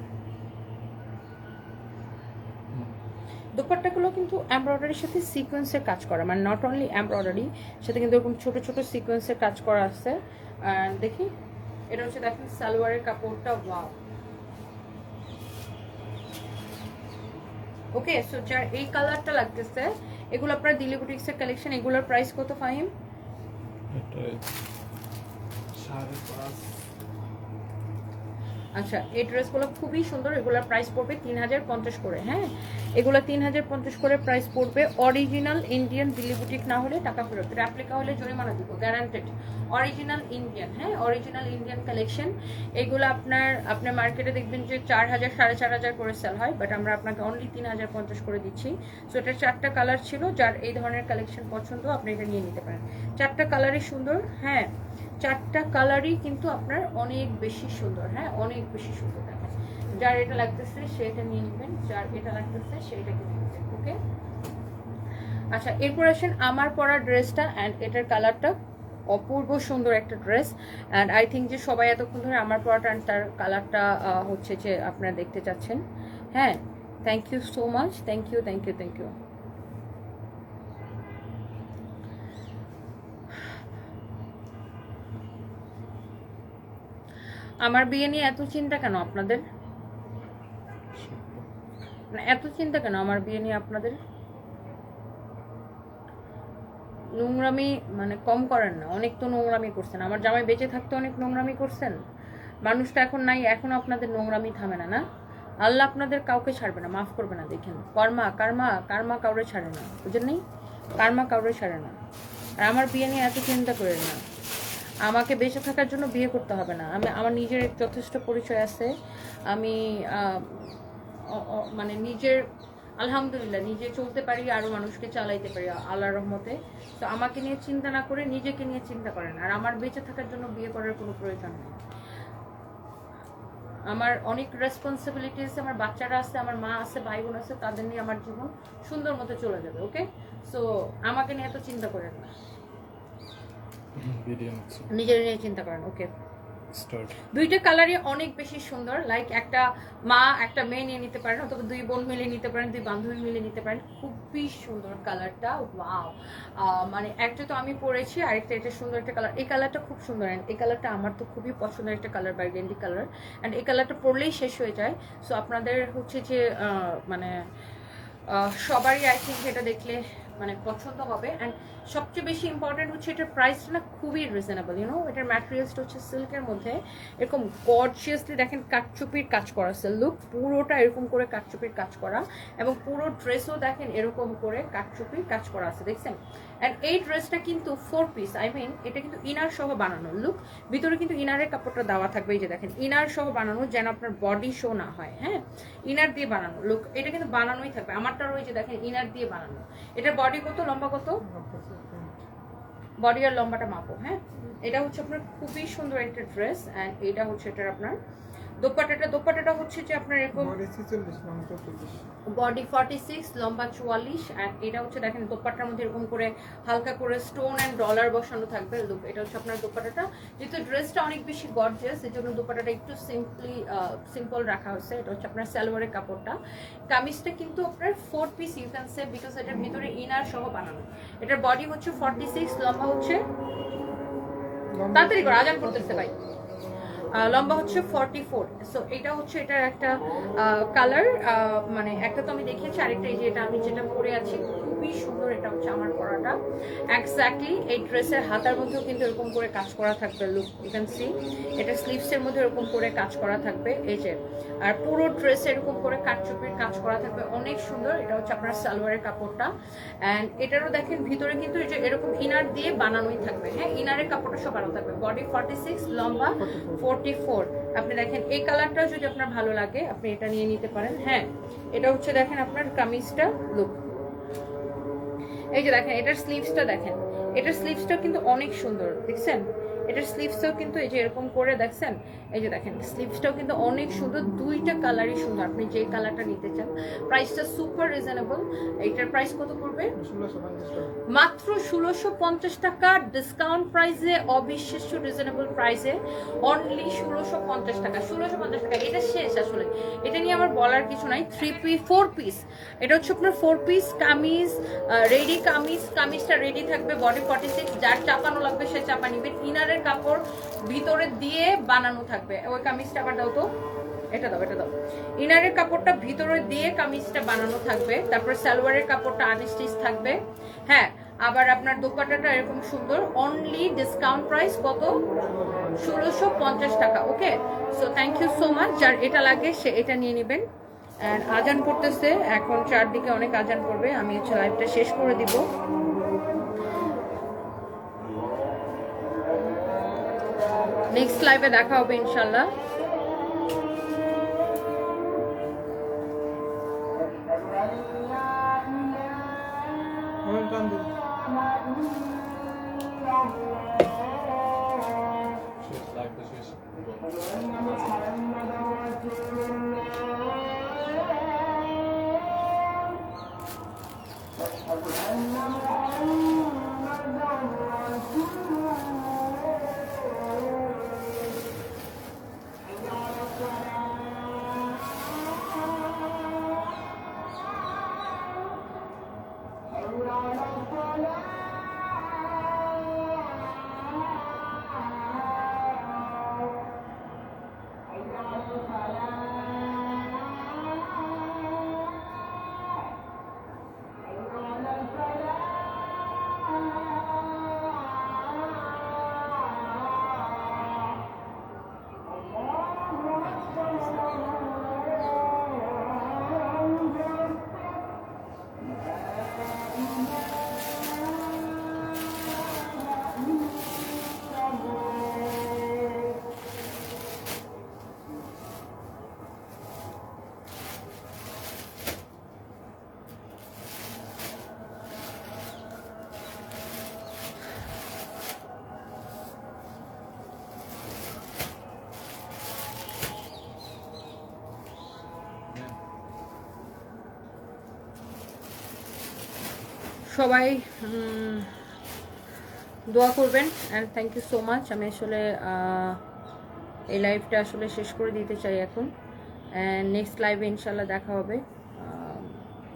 দোপাট্টাগুলো কিন্তু এমব্রয়ডারির সাথে সিকোয়েন্সের কাজ করা, মানে নট অনলি এমব্রয়ডারি, সাথে কিন্তু এরকম ছোট ছোট সিকোয়েন্সের কাজ করা আছে। অ্যান্ড দেখি, এটা হচ্ছে দেখেন সালোয়ারের কাপড়টা, ওয়াও। ওকে, সো যার এই কালারটা লাগতেছে, এগুলো আপনার দিল্লি বুটিক্সের কালেকশন। এগুলোর প্রাইস কত ফাহিম? আচ্ছা, এই ড্রেসগুলো খুবই সুন্দর, এগুলোর প্রাইস পড়বে 3050 করে। হ্যাঁ, এগুলো 3050 করে প্রাইস পড়বে। অরিজিনাল ইন্ডিয়ান, দিল্লি বুটিক না হলে টাকা ফেরত, রেপ্লিকা হলে জরিমানা দিব, গ্যারান্টেড। অরিজিনাল ইন্ডিয়ান, হ্যাঁ অরিজিনাল ইন্ডিয়ান কালেকশন। এগুলো আপনার মার্কেটে দেখবেন যে 4000 4500 করে সেল হয়, বাট আমরা আপনাকে অনলি 3050 করে দিচ্ছি। সো এটা 4টা কালার ছিল, যার এই ধরনের কালেকশন পছন্দ আপনি এটা নিয়ে নিতে পারেন। 4টা কালারই সুন্দর, হ্যাঁ 4টা কালারই কিন্তু আপনার অনেক বেশি সুন্দর, হ্যাঁ অনেক বেশি সুন্দর। দেখেন, যার এটা লাগতেছে সে এটা নিয়ে নেবেন, যার এটা লাগতেছে সে এটা কিনে নেবেন। ওকে, আচ্ছা এরপর আসেন আমার পরা ড্রেসটা, অ্যান্ড এটার কালারটা অপূর্ব সুন্দর একটা ড্রেস। অ্যান্ড আই থিঙ্ক যে সবাই এতক্ষণ ধরে আমার পরাটা তার কালারটা হচ্ছে যে আপনারা দেখতে চাচ্ছেন। হ্যাঁ, thank you so much, thank you thank you thank you. আমার বিয়ে নিয়ে এত চিন্তা কেন আপনাদের? এত চিন্তা কেন আমার বিয়ে নিয়ে আপনাদের? নোংরামি মানে কম করেন না, অনেক তো নোংরামি করছেন। আমার জামাই বেঁচে থাকতে অনেক নোংরামি করছেন, মানুষটা এখন নাই, এখন আপনাদের নোংরামি থামে না। না, আল্লাহ আপনাদের কাউকে ছাড়বে না, মাফ করবে না। দেখেন, কর্মা কার্মা কার্মা কাউরে ছাড়ে না, বুঝেন নেই? কার্মা কাউরে ছাড়ে না। আর আমার বিয়ে নিয়ে এত চিন্তা করেন না, আমাকে বেঁচে থাকার জন্য বিয়ে করতে হবে না। আমার নিজের যথেষ্ট পরিচয় আছে, আমি মানে নিজের আলহামদুলিল্লাহ নিজে চলতে পারি, আরো মানুষকে চালাইতে পারি আল্লাহর রহমতে। তো আমাকে নিয়ে চিন্তা না করে নিজেকে নিয়ে চিন্তা করেন। আর আমার বেঁচে থাকার জন্য বিয়ে করার কোনো প্রয়োজন নেই। আমার অনেক রেসপন্সিবিলিটি আছে, আমার বাচ্চারা আছে, আমার মা আছে, ভাই বোন আছে, তাদের নিয়ে আমার জীবন সুন্দর মতো চলে যাবে। ওকে, সো আমাকে নিয়ে এত চিন্তা করেন না, নিজের নিয়ে চিন্তা করেন। ওকে, দুইটা কালারই অনেক বেশি সুন্দর। লাইক একটা মা একটা মেয়ে নিয়ে নিতে পারেন, অথবা দুই বোন মিলে নিতে পারেন, দুই বান্ধবী মিলে নিতে পারেন। খুবই সুন্দর কালারটা, ওয়াও। মানে একটা তো আমি পরেছি, আরেকটা এটা সুন্দর একটা কালার। এই কালারটা খুব সুন্দর, অ্যান্ড এই কালারটা আমার তো খুবই পছন্দের একটা কালার, বার্গেন্ডি কালার। অ্যান্ড এই কালারটা পরলেই শেষ হয়ে যায়। সো আপনাদের হচ্ছে যে মানে সবারই আই থিঙ্ক এটা দেখলে মানে পছন্দ হবে। অ্যান্ড সবচেয়ে বেশি ইম্পর্টেন্ট হচ্ছে এটার প্রাইসটা না খুবই রিজনেবল। ইউনো, এটার ম্যাটেরিয়ালসটা হচ্ছে সিল্কের মধ্যে এরকম গর্জিয়াসলি দেখেন কাঠচুপির কাজ করা, লুক পুরোটা এরকম করে কাঠচুপির কাজ করা, এবং পুরো ড্রেসও দেখেন এরকম করে কাঠচুপির কাজ করা আছে, দেখছেন? অ্যান্ড এই ড্রেসটা কিন্তু 4 পিস, আই মিন এটা কিন্তু ইনার সহ বানানো। লুক, ভিতরে কিন্তু ইনারের কাপড়টা দেওয়া থাকবে, এই যে দেখেন ইনার সহ বানানো, যেন আপনার বডি শো না হয়। হ্যাঁ, ইনার দিয়ে বানানো। লুক, এটা কিন্তু বানানোই থাকবে, আমারটার ওই যে দেখেন ইনার দিয়ে বানানো। এটার বডি কত, লম্বা কত? বডি আর লম্বাটা মাপো। হ্যাঁ, এটা হচ্ছে আপনার খুবই সুন্দর একটা ড্রেস। অ্যান্ড এটা হচ্ছে এটার আপনার দোপাট্টাটা হচ্ছে যে আপনার এরকম বডি 46, লম্বা 44। অ্যান্ড এটা হচ্ছে দেখেন দোপাট্টার মধ্যে এরকম করে হালকা করে স্টোন অ্যান্ড ডলার বসানো থাকবে। লুক, এটা হচ্ছে আপনার দোপাট্টাটা। যেহেতু ড্রেসটা অনেক বেশি গর্জিয়াস, এই জন্য দোপাট্টাটা একটু সিম্পল রাখা হয়েছে। এটা হচ্ছে আপনার সালোয়ারের কাপড়টা। কামিজটা কিন্তু আপনার 4 piece, you can say, because এটার ভিতরে ইনার সহ বানানো। এটার বডি হচ্ছে 46, লম্বা হচ্ছে, তাড়াতাড়ি করে আজান করতেছে ভাই, লম্বা হচ্ছে 44। সো এটা হচ্ছে এটার একটা কালার, মানে একটা তো আমি দেখিয়েছি, আরেকটা এই যে এটা আমি যেটা পরে আছি খুবই সুন্দর। এটা হচ্ছে আমার পরাটা এক্স্যাক্টলি। এই ড্রেসের হাতার মধ্যেও কিন্তু এরকম করে কাজ করা থাকবে। লুক, ইউ ক্যান সি, এটা স্লিভসের মধ্যে এরকম করে কাজ করা থাকবে, এই যে। আর পুরো ড্রেসে এরকম করে কাঠচুপির কাজ করা থাকবে, অনেক সুন্দর। এটা হচ্ছে আপনার সালোয়ারের কাপড়টা। অ্যান্ড এটারও দেখেন ভিতরে কিন্তু এই যে এরকম ইনার দিয়ে বানানোই থাকবে। হ্যাঁ, ইনারের কাপড়টা সব বানানো থাকবে। বডি 46, লম্বা 44। আপনি দেখেন এই কালারটা যদি আপনার ভালো লাগে আপনি এটা নিয়ে নিতে পারেন। হ্যাঁ, এটা হচ্ছে দেখেন আপনার কামিজটা। লুক, এই যে দেখেন এটার স্লিভসটা দেখেন, এটার স্লিভসটা কিন্তু অনেক সুন্দর, দেখছেন? এটার স্লিভসটাও কিন্তু এই যে এরকম করে দেখছেন, এই যে দেখেন স্লিভসটাও কিন্তু অনেক সুন্দর। দুইটা কালারই সুন্দর, আপনি যে কালারটা নিতে চান। প্রাইসটা সুপার রিজনেবল। এটার প্রাইস কত পড়বে? মাত্র 1650 টাকা, ডিসকাউন্ট প্রাইসে, অবিশ্বাস্য রিজনেবল প্রাইসে, অনলি 1650 টাকা। 1650 টাকা, এটা শেষ আসলে, এটা নিয়ে আমার বলার কিছু নাই। 4 পিস, এটা হচ্ছে আপনার 4 পিস কামিজ, রেডি কামিজ। কামিজটা রেডি থাকবে, বডি 46, যার চাপানো লাগবে সে চাপা নিবে। ইনারের কাপড় ভিতরে দিয়ে বানানো থাকবে। ওই কামিজটা আবার দাও তো, এটা দাও, এটা দাও। ইনারের কাপড়টা ভিতরে দিয়ে কামিজটা বানানো থাকবে। তারপর সালোয়ারের কাপড়টা আনস্টিচ থাকবে। হ্যাঁ, আবার আপনার দোপাট্টাটা এরকম সুন্দর, অনলি ডিসকাউন্ট প্রাইস কত, 1650 টাকা। Okay, so thank you so much. যার এটা লাগে সে এটা নিয়ে নেবেন। অ্যান্ড আজান পড়তেছে এখন, চারদিকে অনেক আজান পড়বে, আমি হচ্ছে লাইভটা শেষ করে দিব। নেক্সট লাইভে দেখা হবে ইনশাল্লাহ। শেষ লাইভটা শেষ সবাই দোয়া করবেন and thank you so much. আমি আসলে এই লাইভটা আসলে শেষ করে দিতে চাই এখন, অ্যান্ড নেক্সট লাইভে ইনশাল্লাহ দেখা হবে।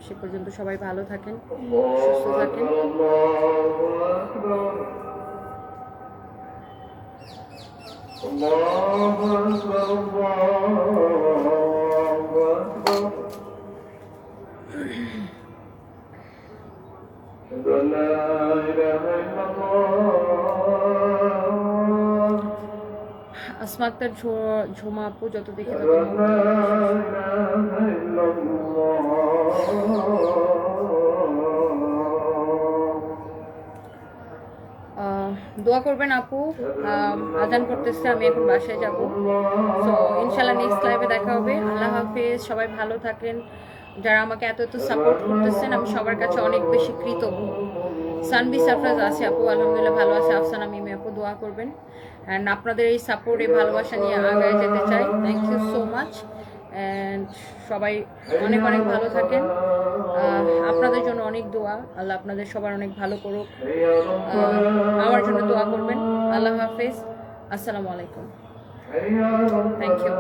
সে পর্যন্ত সবাই ভালো থাকেন, সুস্থ থাকেন। আসমা আক্তার ঝুমা আপু যত দেখে তত দোয়া করবেন আপু। আজান করতেছে, আমি এখন বাসায় যাব। সো ইনশাল্লাহ নেক্সট লাইভে দেখা হবে। আল্লাহ হাফেজ, সবাই ভালো থাকেন। যারা আমাকে এত এত সাপোর্ট করতেছেন আমি সবার কাছে অনেক বেশি কৃতজ্ঞ। সানবি সারফরাজ আছে আপু, আলহামদুলিল্লাহ ভালো আছে। আফসানা মিমি আপু দোয়া করবেন, অ্যান্ড আপনাদের এই সাপোর্ট, এই ভালোবাসা নিয়ে আগায় যেতে চাই। Thank you so much, and সবাই অনেক অনেক ভালো থাকেন। আপনাদের জন্য অনেক দোয়া, আল্লাহ আপনাদের সবার অনেক ভালো করুক। আমার জন্য দোয়া করবেন। আল্লাহ হাফেজ, আসসালামু আলাইকুম, থ্যাংক ইউ।